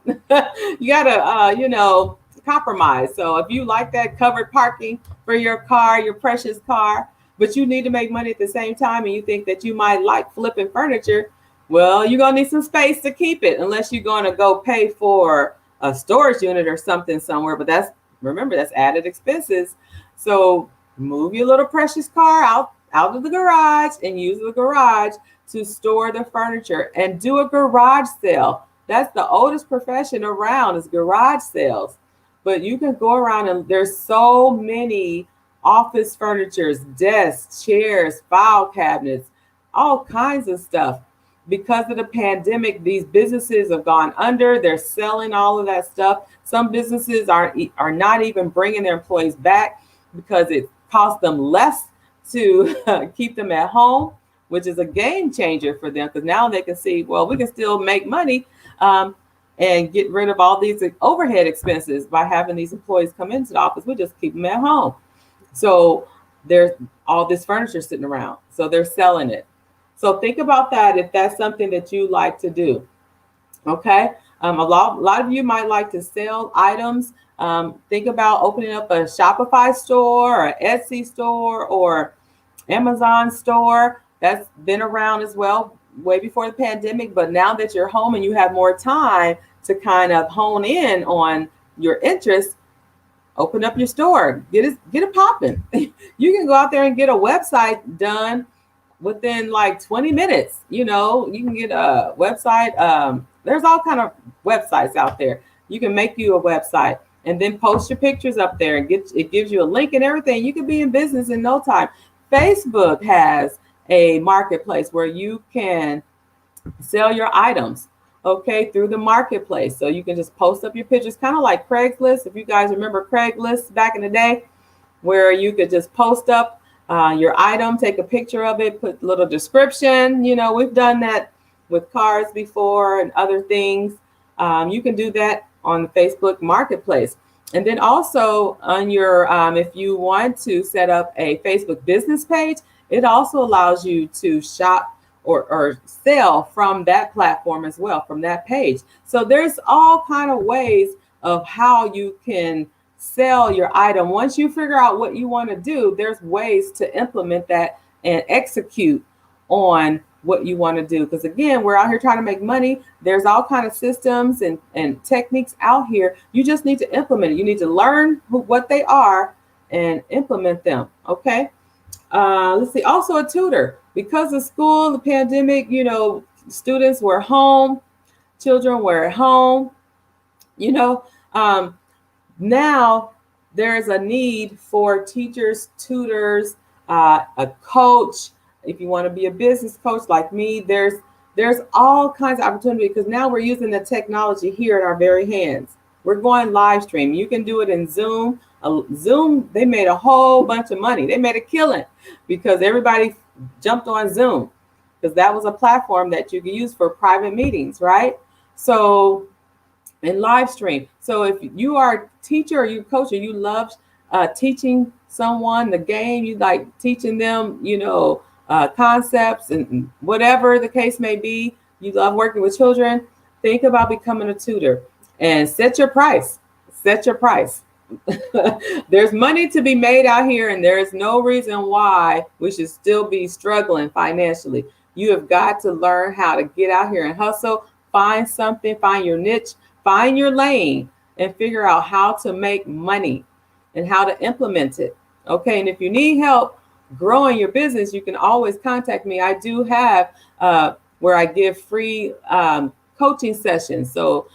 compromise. So if you like that covered parking for your car, your precious car, but you need to make money at the same time, and you think that you might like flipping furniture, well, you're gonna need some space to keep it, unless you're gonna go pay for a storage unit or something somewhere. But remember, that's added expenses. So move your little precious car out of the garage and use the garage to store the furniture, and do a garage sale. That's the oldest profession around, is garage sales. But you can go around, and there's so many office furnitures, desks, chairs, file cabinets, all kinds of stuff. Because of the pandemic, these businesses have gone under. They're selling all of that stuff. Some businesses are not even bringing their employees back because it costs them less to keep them at home, which is a game changer for them, because now they can see, well, we can still make money and get rid of all these overhead expenses by having these employees come into the office. We just keep them at home. So there's all this furniture sitting around, so they're selling it. So think about that if that's something that you like to do. Okay. A lot of you might like to sell items. Think about opening up a Shopify store or an Etsy store or Amazon store. That's been around as well, way before the pandemic. But now that you're home and you have more time to kind of hone in on your interests, open up your store, get it popping. You can go out there and get a website done within like 20 minutes. You can get a website. There's all kind of websites out there. You can make you a website and then post your pictures up there, and it gives you a link and everything. You can be in business in no time. Facebook has a marketplace where you can sell your items, okay, through the marketplace. So you can just post up your pictures, kind of like Craigslist. If you guys remember Craigslist back in the day, where you could just post up your item, take a picture of it, put a little description. We've done that with cars before and other things. You can do that on the Facebook Marketplace. And then also on your, if you want to set up a Facebook business page, it also allows you to shop or sell from that platform as well, from that page. So there's all kind of ways of how you can sell your item. Once you figure out what you want to do, there's ways to implement that and execute on what you want to do. Because again, we're out here trying to make money. There's all kind of systems and techniques out here. You just need to implement it. You need to learn what they are and implement them. Okay. Let's see. Also a tutor. Because of school, the pandemic, students were home, children were at home, now there's a need for teachers, tutors, a coach. If you want to be a business coach like me, there's all kinds of opportunity, because now we're using the technology here in our very hands. We're going live stream. You can do it in Zoom. Zoom, they made a whole bunch of money. They made a killing because everybody jumped on Zoom, because that was a platform that you can use for private meetings, right? So, and live stream. So if you are a teacher or you coach or you love teaching someone the game, you like teaching them, concepts and whatever the case may be, you love working with children, think about becoming a tutor and set your price. Set your price. There's money to be made out here, and there's no reason why we should still be struggling financially. You have got to learn how to get out here and hustle, find something, find your niche, find your lane, and figure out how to make money and how to implement it. Okay. And if you need help growing your business, you can always contact me. I do have where I give free coaching sessions. So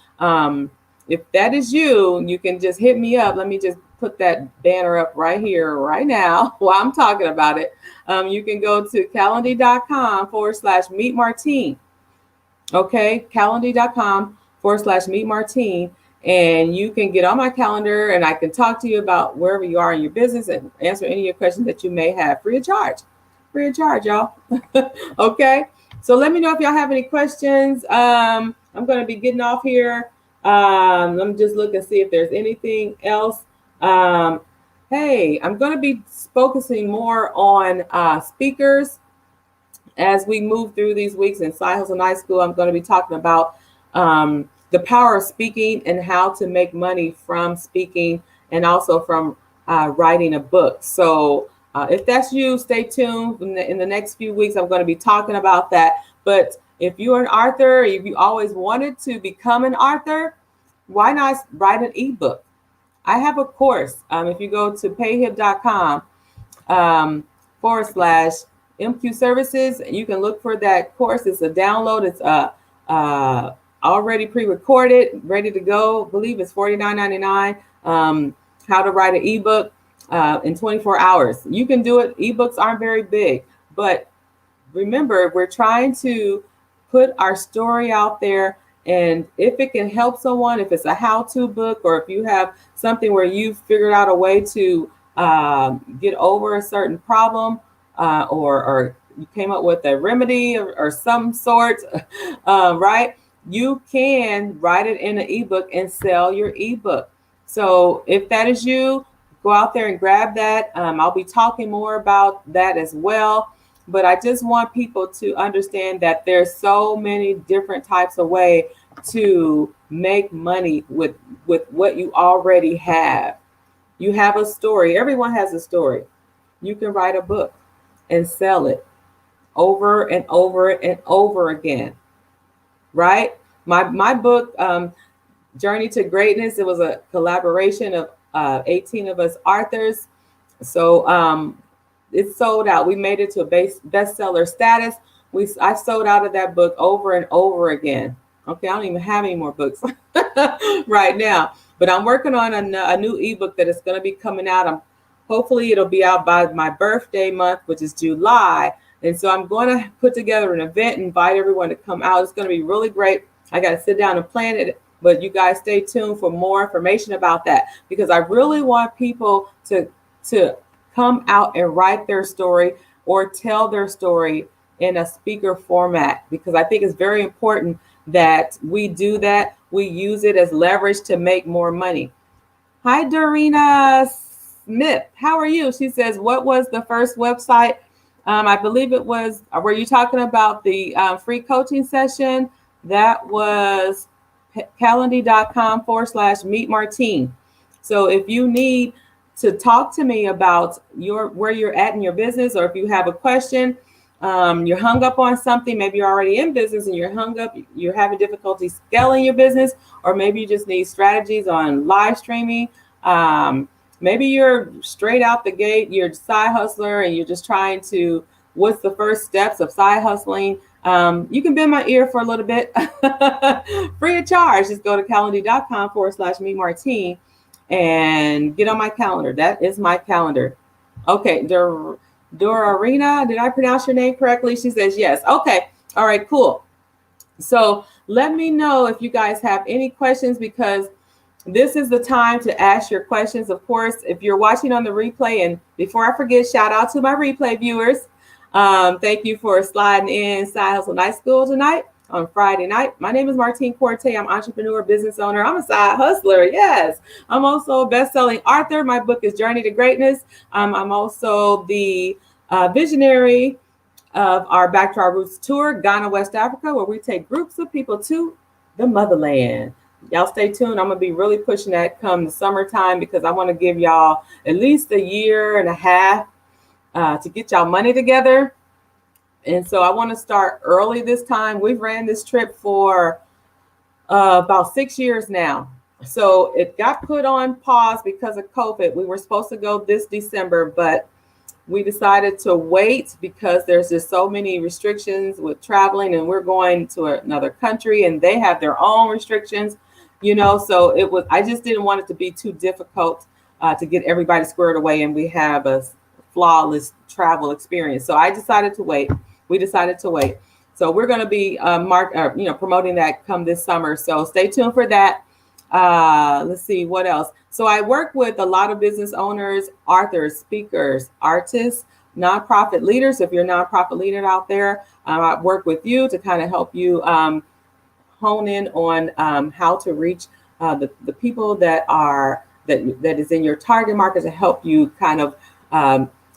if that is you, you can just hit me up. Let me just put that banner up right here, right now, while I'm talking about it. You can go to calendly.com/meet Martine. Okay. Calendly.com/meet Martine. And you can get on my calendar and I can talk to you about wherever you are in your business and answer any of your questions that you may have free of charge, y'all. Okay. So let me know if y'all have any questions. I'm going to be getting off here. Let me just look and see if there's anything else. Um, hey, I'm going to be focusing more on speakers as we move through these weeks in Side Hustle Night School. I'm going to be talking about the power of speaking and how to make money from speaking and also from writing a book. So if that's you, stay tuned. In the next few weeks, I'm going to be talking about that. But if you're an author, if you always wanted to become an author, why not write an ebook? I have a course. If you go to payhip.com / MQ services, you can look for that course. It's a download. It's already pre-recorded, ready to go. I believe it's $49.99. How to write an ebook in 24 hours. You can do it. Ebooks aren't very big, but remember, we're trying to put our story out there. And if it can help someone, if it's a how-to book, or if you have something where you've figured out a way to get over a certain problem, or you came up with a remedy or some sort, right? You can write it in an ebook and sell your ebook. So if that is you, go out there and grab that. I'll be talking more about that as well. But I just want people to understand that there's so many different types of ways to make money with what you already have. You have a story. Everyone has a story. You can write a book and sell it over and over and over again, right? My book, Journey to Greatness, it was a collaboration of 18 of us authors. So it's sold out. We made it to a bestseller status. I sold out of that book over and over again. Okay, I don't even have any more books right now, but I'm working on a new ebook that is going to be coming out. Hopefully it'll be out by my birthday month, which is July. And so I'm going to put together an event, invite everyone to come out. It's going to be really great. I got to sit down and plan it, but you guys stay tuned for more information about that, because I really want people to come out and write their story or tell their story in a speaker format, because I think it's very important that we do that. We use it as leverage to make more money. Hi, Dorina Smith. How are you? She says, what was the first website? I believe it was, were you talking about the free coaching session? That was calendly.com / meet Martine. So if you need to talk to me about where you're at in your business, or if you have a question, you're hung up on something, maybe you're already in business and you're hung up, you're having difficulty scaling your business, or maybe you just need strategies on live streaming. Maybe you're straight out the gate, you're a side hustler and you're just trying to, what's the first steps of side hustling? You can bend my ear for a little bit, free of charge. Just go to calendly.com / meet Martine and get on my calendar. That is my calendar. Okay, Dorina, did I pronounce your name correctly? She says yes. Okay, all right, cool. So let me know if you guys have any questions, because this is the time to ask your questions. Of course, if you're watching on the replay, and before I forget, shout out to my replay viewers. Thank you for sliding in Side Hustle Night School tonight on Friday night. My name is Martine Corte. I'm entrepreneur, business owner. I'm a side hustler. Yes. I'm also a best-selling author. My book is Journey to Greatness. I'm also the visionary of our Back to Our Roots tour, Ghana, West Africa, where we take groups of people to the motherland. Y'all stay tuned. I'm going to be really pushing that come the summertime, because I want to give y'all at least a year and a half to get y'all money together. And so I want to start early this time. We've ran this trip for about 6 years now. So it got put on pause because of COVID. We were supposed to go this December, but we decided to wait because there's just so many restrictions with traveling, and we're going to another country and they have their own restrictions, so I just didn't want it to be too difficult to get everybody squared away and we have a flawless travel experience. So I decided to wait. We decided to wait. So we're going to be promoting that come this summer. So stay tuned for that. Let's see what else. So I work with a lot of business owners, authors, speakers, artists, nonprofit leaders. If you're a nonprofit leader out there, I work with you to kind of help you hone in on how to reach the people that is in your target market, to help you kind of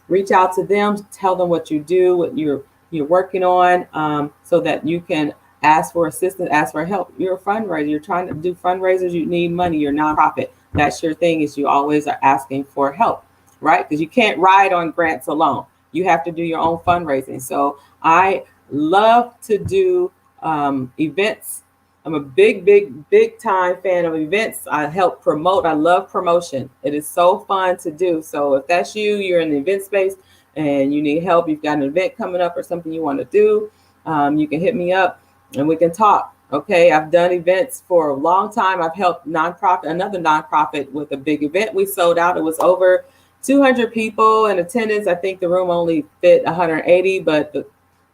reach out to them, tell them what you do, what you're working on, so that you can ask for assistance, ask for help. You're a fundraiser. You're trying to do fundraisers. You need money. You're a nonprofit. That's your thing, is you always are asking for help, right? Because you can't ride on grants alone. You have to do your own fundraising. So I love to do events. I'm a big time fan of events. I help promote. I love promotion. It is so fun to do. So if that's you, you're in the event space and you need help, you've got an event coming up or something you want to do, you can hit me up and we can talk. Okay, I've done events for a long time. I've helped another nonprofit with a big event. We sold out. It was over 200 people in attendance. I think the room only fit 180, but the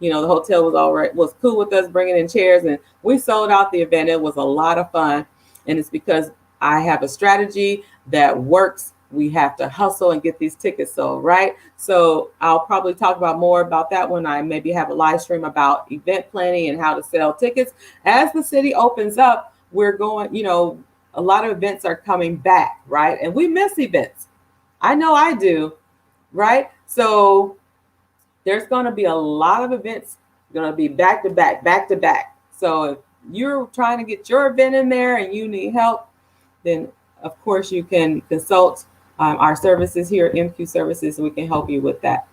hotel was cool with us bringing in chairs, and we sold out the event. It was a lot of fun, and it's because I have a strategy that works. We have to hustle and get these tickets sold, right? So I'll probably talk about more about that when I maybe have a live stream about event planning and how to sell tickets. As the city opens up, we're going, a lot of events are coming back, right? And we miss events. I know I do, right? So there's going to be a lot of events going to be back to back. So if you're trying to get your event in there and you need help, then of course you can consult our services here at MQ Services, and we can help you with that.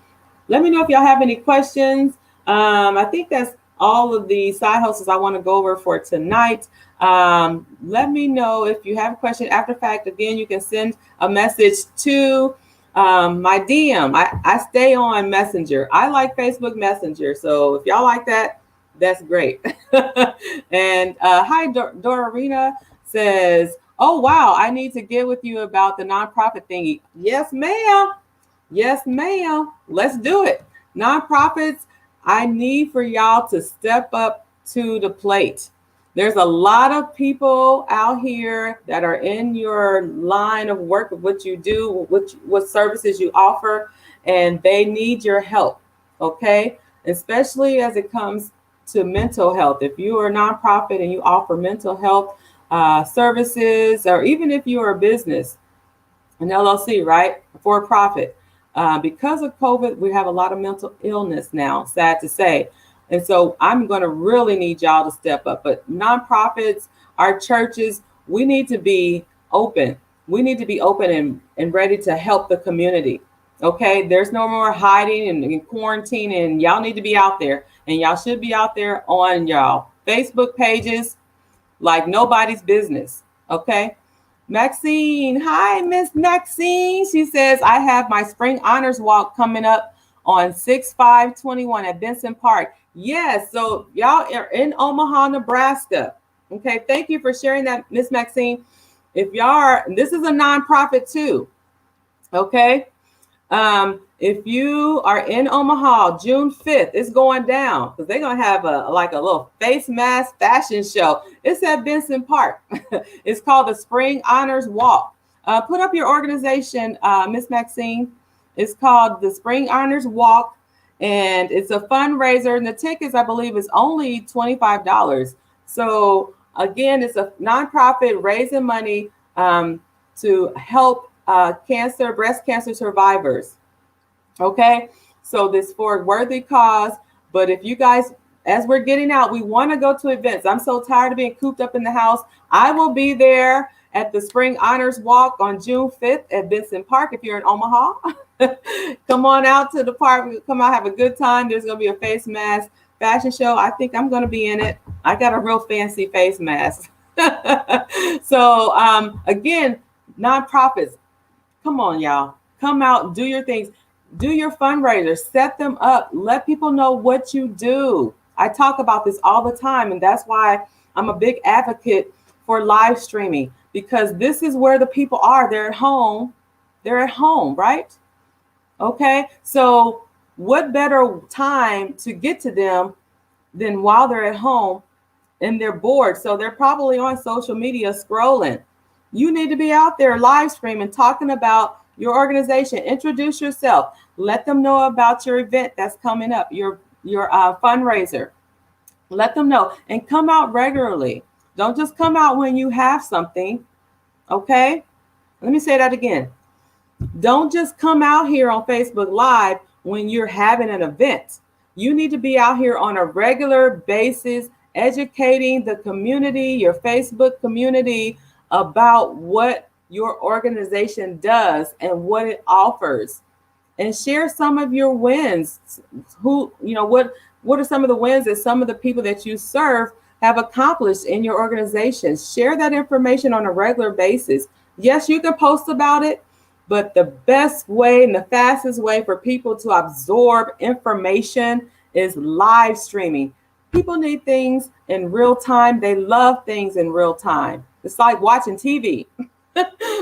Let me know if y'all have any questions. I think that's all of the side hustles I want to go over for tonight. Let me know if you have a question after fact. Again, you can send a message to my DM. I stay on Messenger. I like Facebook Messenger. So if y'all like that, that's great. And hi, Dorarina says, oh, wow, I need to get with you about the nonprofit thingy. Yes, ma'am. Yes, ma'am. Let's do it. Nonprofits, I need for y'all to step up to the plate. There's a lot of people out here that are in your line of work of what you do, what services you offer, and they need your help, okay? Especially as it comes to mental health. If you are a nonprofit and you offer mental health services, or even if you are a business, an LLC, right, for profit, because of COVID, we have a lot of mental illness now, sad to say. And so I'm going to really need y'all to step up. But nonprofits, our churches, we need to be open. We need to be open and ready to help the community. Okay, there's no more hiding and quarantine, and y'all need to be out there. And y'all should be out there on y'all Facebook pages like nobody's business. Okay. Maxine, hi, Miss Maxine. She says, I have my spring honors walk coming up on 6/5/21 at Benson Park. Yes, so y'all are in Omaha, Nebraska. Okay, thank you for sharing that, Miss Maxine. If y'all are, this is a nonprofit too. Okay. If you are in Omaha, June 5th, it's going down because they're going to have a little face mask fashion show. It's at Benson Park. It's called the Spring Honors Walk. Put up your organization, Miss Maxine. It's called the Spring Honors Walk, and it's a fundraiser, and the tickets, I believe, is only $25. So again, it's a nonprofit raising money to help breast cancer survivors. Okay, so this for a worthy cause. But if you guys, as we're getting out, we want to go to events. I'm so tired of being cooped up in the house. I will be there at the Spring Honors Walk on June 5th at Benson Park. If you're in Omaha, come on out to the park. Come out, have a good time. There's going to be a face mask fashion show. I think I'm going to be in it. I got a real fancy face mask. So again, nonprofits, come on, y'all. Come out, do your things. Do your fundraisers, set them up, let people know what you do. I talk about this all the time, and that's why I'm a big advocate for live streaming, because this is where the people are. They're at home. They're at home, right? Okay, so what better time to get to them than while they're at home and they're bored? So they're probably on social media scrolling. You need to be out there live streaming, talking about your organization. Introduce yourself. Let them know about your event that's coming up, your fundraiser. Let them know and come out regularly. Don't just come out when you have something. Okay. Let me say that again. Don't just come out here on Facebook Live when you're having an event. You need to be out here on a regular basis, educating the community, your Facebook community, about what your organization does and what it offers. And share some of your wins. What are some of the wins that some of the people that you serve have accomplished in your organization? Share that information on a regular basis. Yes, you can post about it, but the best way and the fastest way for people to absorb information is live streaming. People need things in real time. They love things in real time. It's like watching TV.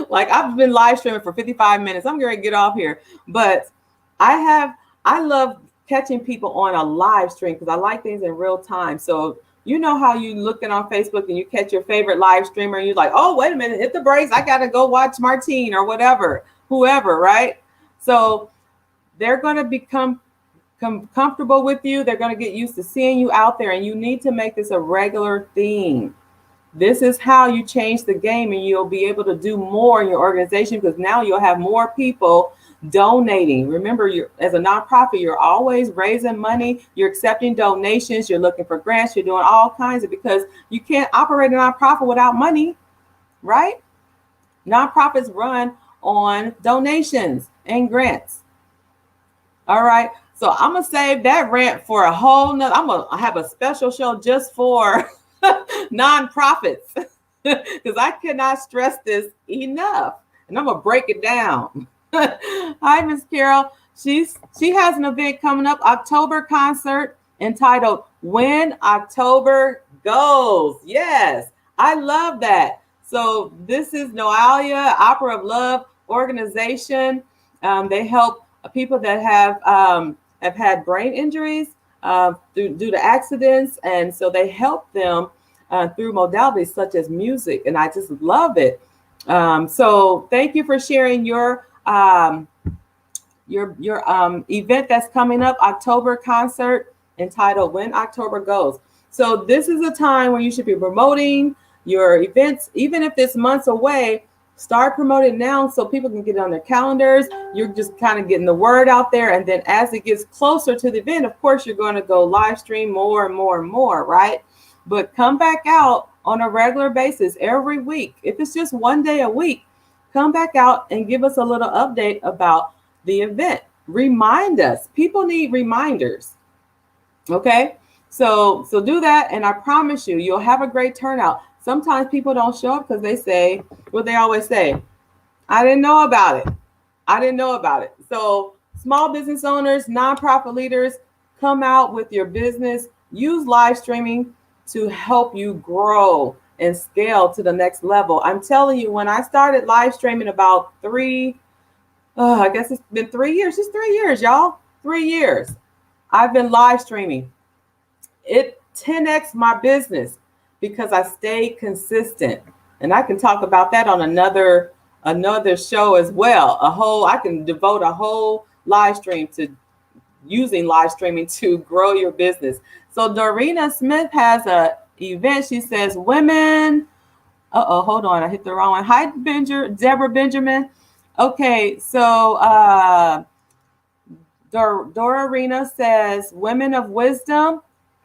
Like I've been live streaming for 55 minutes. I'm going to get off here, but I love catching people on a live stream because I like things in real time. So you know how you looking on Facebook and you catch your favorite live streamer and you're like, oh, wait a minute, hit the brakes. I got to go watch Martine or whoever, right? So they're going to become comfortable with you. They're going to get used to seeing you out there, and you need to make this a regular thing. This is how you change the game, and you'll be able to do more in your organization because now you'll have more people donating. Remember, as a nonprofit, you're always raising money. You're accepting donations. You're looking for grants. You're doing all kinds of, because you can't operate a nonprofit without money, right? Nonprofits run on donations and grants. All right. So I'm going to save that rant for a whole nother. I'm going to have a special show just for nonprofits because I cannot stress this enough. And I'm going to break it down. Hi, Miss Carol. She has an event coming up, October concert entitled When October Goes. Yes, I love that. So this is Noalia Opera of Love organization. They help people that have had brain injuries due to accidents, and so they help them through modalities such as music, and I just love it. So thank you for sharing your event that's coming up, October concert entitled When October Goes. So this is a time where you should be promoting your events, even if it's months away. Start promoting now so people can get it on their calendars. You're just kind of getting the word out there. And then as it gets closer to the event, of course, you're going to go live stream more and more and more, right? But come back out on a regular basis every week. If it's just one day a week, come back out and give us a little update about the event. Remind us. People need reminders. Okay? So do that, and I promise you, you'll have a great turnout. Sometimes people don't show up because they say what they always say, I didn't know about it. I didn't know about it. So small business owners, nonprofit leaders, come out with your business. Use live streaming to help you grow and scale to the next level. I'm telling you, when I started live streaming about I guess it's been 3 years. Just 3 years, y'all. 3 years. I've been live streaming. It 10x my business because I stayed consistent. And I can talk about that on another show as well. I can devote a whole live stream to using live streaming to grow your business. So Dorina Smith has a event. She says women. Hold on. I hit the wrong one. Hi, Deborah Benjamin. Okay, so Dorina says Women of Wisdom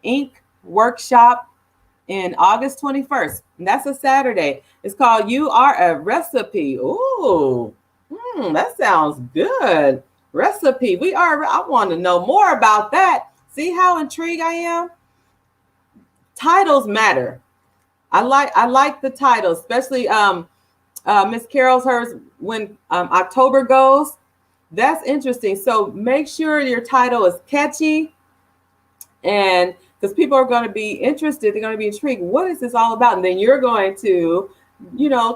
Inc. workshop in August 21st. And that's a Saturday. It's called You Are a Recipe. Ooh, that sounds good. Recipe. I want to know more about that. See how intrigued I am? Titles matter. I like the titles, especially Miss Carol's hers When October Goes. That's interesting. So make sure your title is catchy, and because people are going to be interested, they're going to be intrigued. What is this all about? And then you're going to,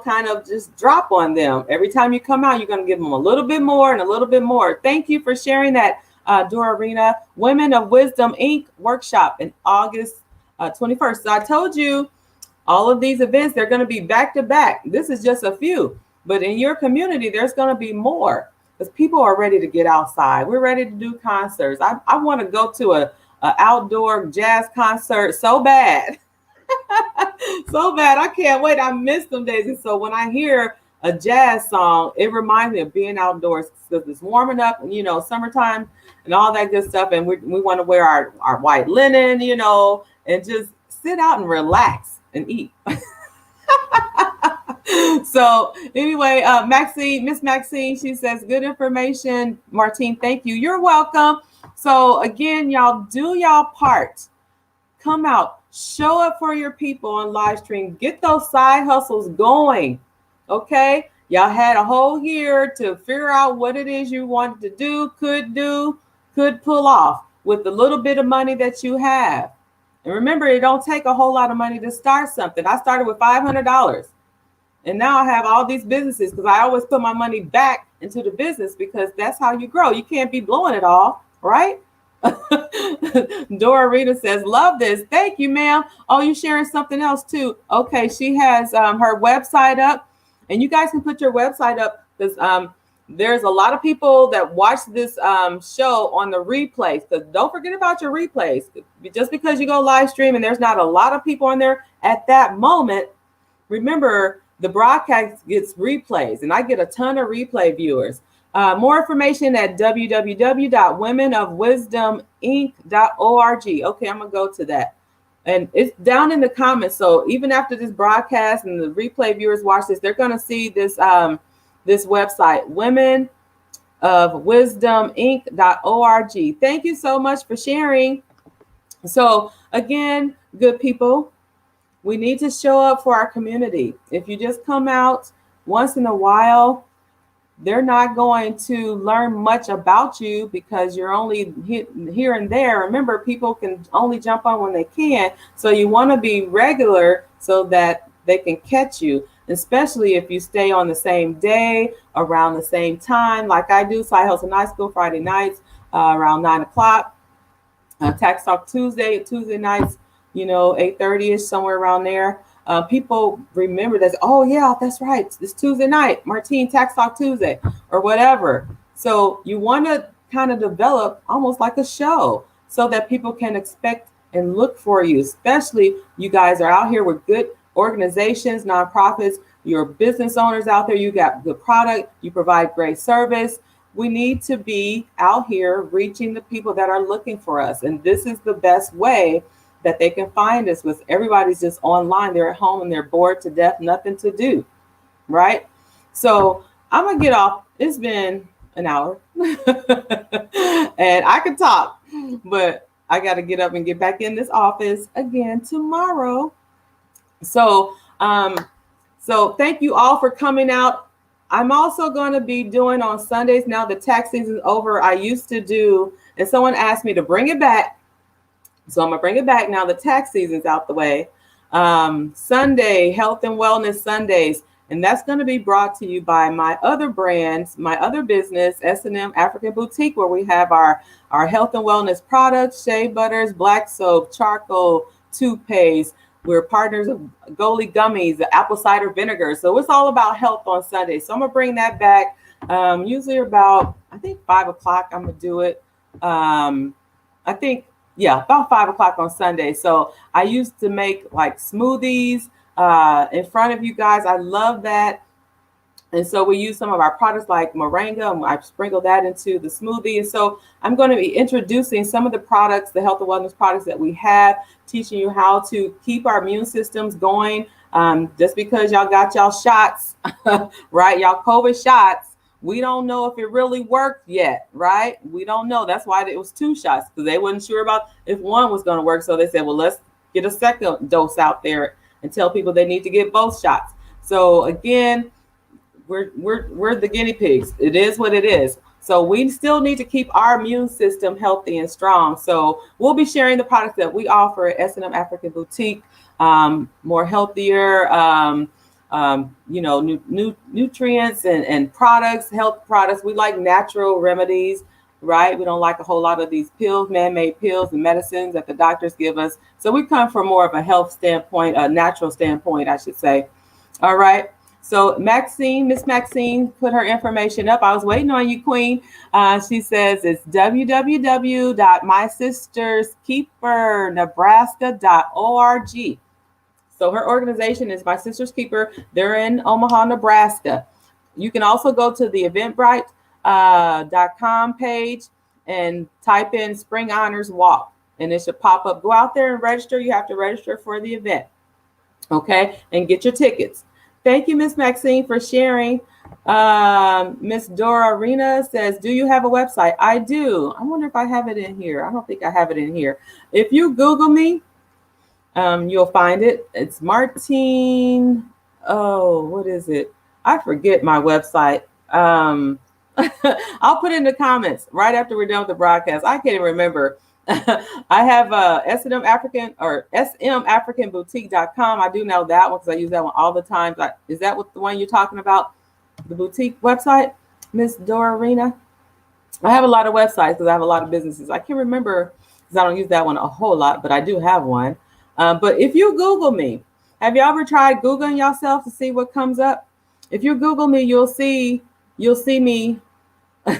kind of just drop on them. Every time you come out, you're going to give them a little bit more and a little bit more. Thank you for sharing that, Dorina. Women of Wisdom Inc. workshop in August 21st. So I told you all of these events, they're going to be back to back. This is just a few, but in your community, there's going to be more because people are ready to get outside. We're ready to do concerts. I want to go to outdoor jazz concert so bad. So bad. I can't wait. I miss them days. And so when I hear a jazz song, it reminds me of being outdoors because it's warming up, and summertime and all that good stuff. And we want to wear our white linen, and just sit out and relax and eat. So anyway, Miss Maxine, she says, good information. Martine, thank you. You're welcome. So again, y'all do y'all part. Come out, show up for your people on live stream. Get those side hustles going. Okay. Y'all had a whole year to figure out what it is you wanted to do, could pull off with the little bit of money that you have. And remember, it don't take a whole lot of money to start something. I started with $500. And now I have all these businesses because I always put my money back into the business because that's how you grow. You can't be blowing it all, right? Dora Rita says, love this. Thank you, ma'am. Oh, you're sharing something else too. Okay, she has her website up, and you guys can put your website up because there's a lot of people that watch this show on the replays. Because don't forget about your replays. Just because you go live stream and there's not a lot of people on there at that moment, remember, the broadcast gets replays, and I get a ton of replay viewers. More information at www.womenofwisdominc.org. Okay, I'm going to go to that. And it's down in the comments. So even after this broadcast and the replay viewers watch this, they're going to see this this website, womenofwisdominc.org. Thank you so much for sharing. So again, good people, we need to show up for our community. If you just come out once in a while, they're not going to learn much about you because you're only here and there. Remember, people can only jump on when they can. So you want to be regular so that they can catch you, especially if you stay on the same day, around the same time, like I do. Side Hustle Night School Friday nights around 9 o'clock. Tax Talk Tuesday nights, 8:30ish, somewhere around there. People remember that, oh yeah, that's right, it's Tuesday night, Martine Tax Talk Tuesday or whatever. So you want to kind of develop almost like a show so that people can expect and look for you, especially you guys are out here with good organizations, nonprofits, your business owners out there, you got good product, you provide great service. We need to be out here reaching the people that are looking for us. And this is the best way that they can find us, with everybody's just online. They're at home and they're bored to death, nothing to do, right? So I'm gonna get off. It's been an hour and I can talk, but I got to get up and get back in this office again tomorrow. So thank you all for coming out. I'm also going to be doing on Sundays, now the tax season is over, I used to do, and someone asked me to bring it back. So I'm going to bring it back now the tax season's out the way. Sunday, Health and Wellness Sundays. And that's going to be brought to you by my other brands, my other business, S&M African Boutique, where we have our health and wellness products, shea butters, black soap, charcoal, toothpaste. We're partners of Goli Gummies, the apple cider vinegar. So it's all about health on Sunday. So I'm going to bring that back usually about, I think 5 o'clock I'm going to do it. About 5 o'clock on Sunday. So I used to make like smoothies in front of you guys. I love that. And so we use some of our products like moringa, and I sprinkle that into the smoothie. And so I'm going to be introducing some of the products, the health and wellness products that we have, teaching you how to keep our immune systems going. Just because y'all got y'all shots, right? Y'all COVID shots. We don't know if it really worked yet, right? We don't know. That's why it was 2 shots, because they weren't sure about if one was going to work. So they said, well, let's get a second dose out there and tell people they need to get both shots. So again, we're the guinea pigs. It is what it is. So we still need to keep our immune system healthy and strong. So we'll be sharing the products that we offer at S&M African Boutique, more healthier, nutrients and products, health products. We like natural remedies, right? We don't like a whole lot of these pills, man-made pills and medicines that the doctors give us. So we come from more of a health standpoint, a natural standpoint, I should say. All right. So Miss Maxine put her information up. I was waiting on you, Queen. She says it's www.mysisterskeepernebraska.org. So her organization is My Sister's Keeper. They're in Omaha, Nebraska. You can also go to the eventbrite.com page and type in Spring Honors Walk, and it should pop up. Go out there and register. You have to register for the event, okay, and get your tickets. Thank you, Miss Maxine, for sharing. Miss Dora Arena says, do you have a website? I do. I wonder if I have it in here. I don't think I have it in here. If you Google me, you'll find it. It's Martine. Oh, what is it? I forget my website. I'll put it in the comments right after we're done with the broadcast. I can't even remember. I have SM African or smafricanboutique.com. I do know that one because I use that one all the time. Is that what the one you're talking about? The boutique website, Miss Dorina? I have a lot of websites because I have a lot of businesses. I can't remember because I don't use that one a whole lot, but I do have one. But if you Google me, have you ever tried Googling yourself to see what comes up? If you Google me, you'll see me.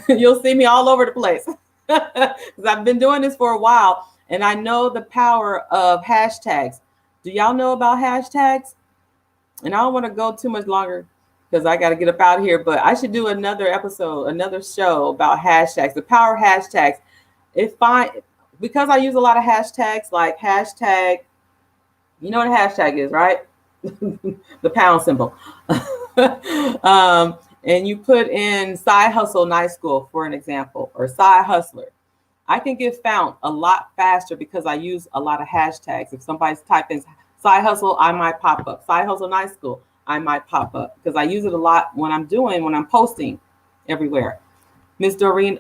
You'll see me all over the place because I've been doing this for a while, and I know the power of hashtags. Do y'all know about hashtags? And I don't want to go too much longer because I got to get up out of here, but I should do another episode, another show about hashtags, the power of hashtags. Because I use a lot of hashtags, like hashtag, you know what a hashtag is, right? The pound symbol. And you put in Side Hustle Night School, for an example, or Side Hustler. I can get found a lot faster because I use a lot of hashtags. If somebody's typing Side Hustle, I might pop up. Side Hustle Night School, I might pop up because I use it a lot when I'm posting everywhere. Miss Dora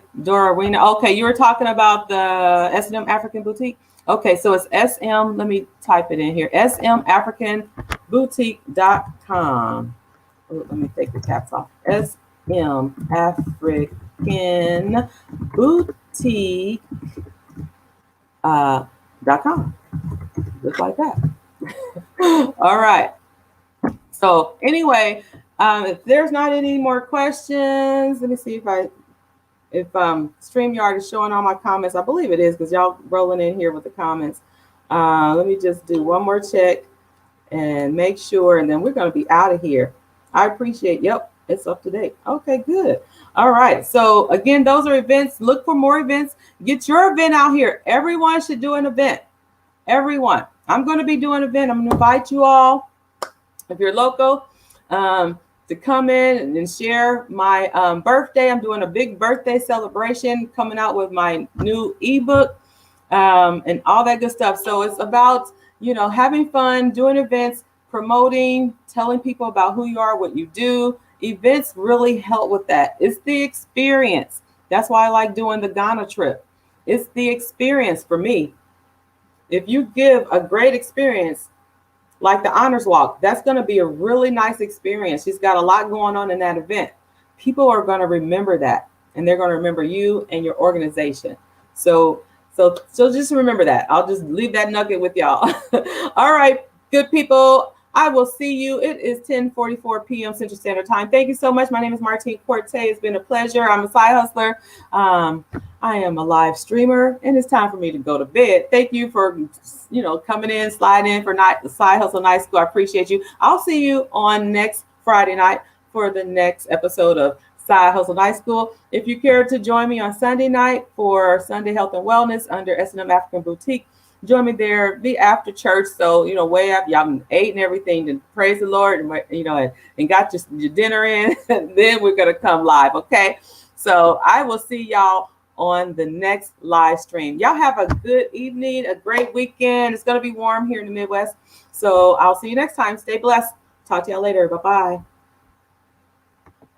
Arena. Okay, you were talking about the SM African Boutique. Okay, so it's SM. Let me type it in here. smafricanboutique.com. Let me take the caps off. smafricanboutique.com. Just like that. All right. So anyway, if there's not any more questions, let me see if StreamYard is showing all my comments. I believe it is because y'all rolling in here with the comments. Let me just do one more check and make sure, and then we're going to be out of here. I appreciate, yep, it's up to date. Okay, good. All right. So again, those are events. Look for more events. Get your event out here. Everyone should do an event. Everyone. I'm going to be doing an event. I'm going to invite you all, if you're local, to come in and share my birthday. I'm doing a big birthday celebration, coming out with my new ebook and all that good stuff. So it's about, having fun, doing events, promoting, telling people about who you are, what you do. Events really help with that. It's the experience. That's why I like doing the Ghana trip. It's the experience for me. If you give a great experience, like the Honors Walk, that's going to be a really nice experience. She's got a lot going on in that event. People are going to remember that, and they're going to remember you and your organization. So just remember that. I'll just leave that nugget with y'all. All right, good people. I will see you. It is 10:44 p.m. Central Standard Time. Thank you so much. My name is Martine Corte. It's been a pleasure. I'm a side hustler. I am a live streamer, and it's time for me to go to bed. Thank you for, coming in, sliding in for Side Hustle Night School. I appreciate you. I'll see you on next Friday night for the next episode of Side Hustle Night School. If you care to join me on Sunday night for Sunday Health and Wellness under SM African Boutique, join me there. Be after church, so way up. Y'all ate and everything, and praise the Lord, and and got your dinner in. And then we're gonna come live. Okay, so I will see y'all on the next live stream. Y'all have a good evening, a great weekend. It's gonna be warm here in the Midwest, so I'll see you next time. Stay blessed. Talk to y'all later. Bye bye.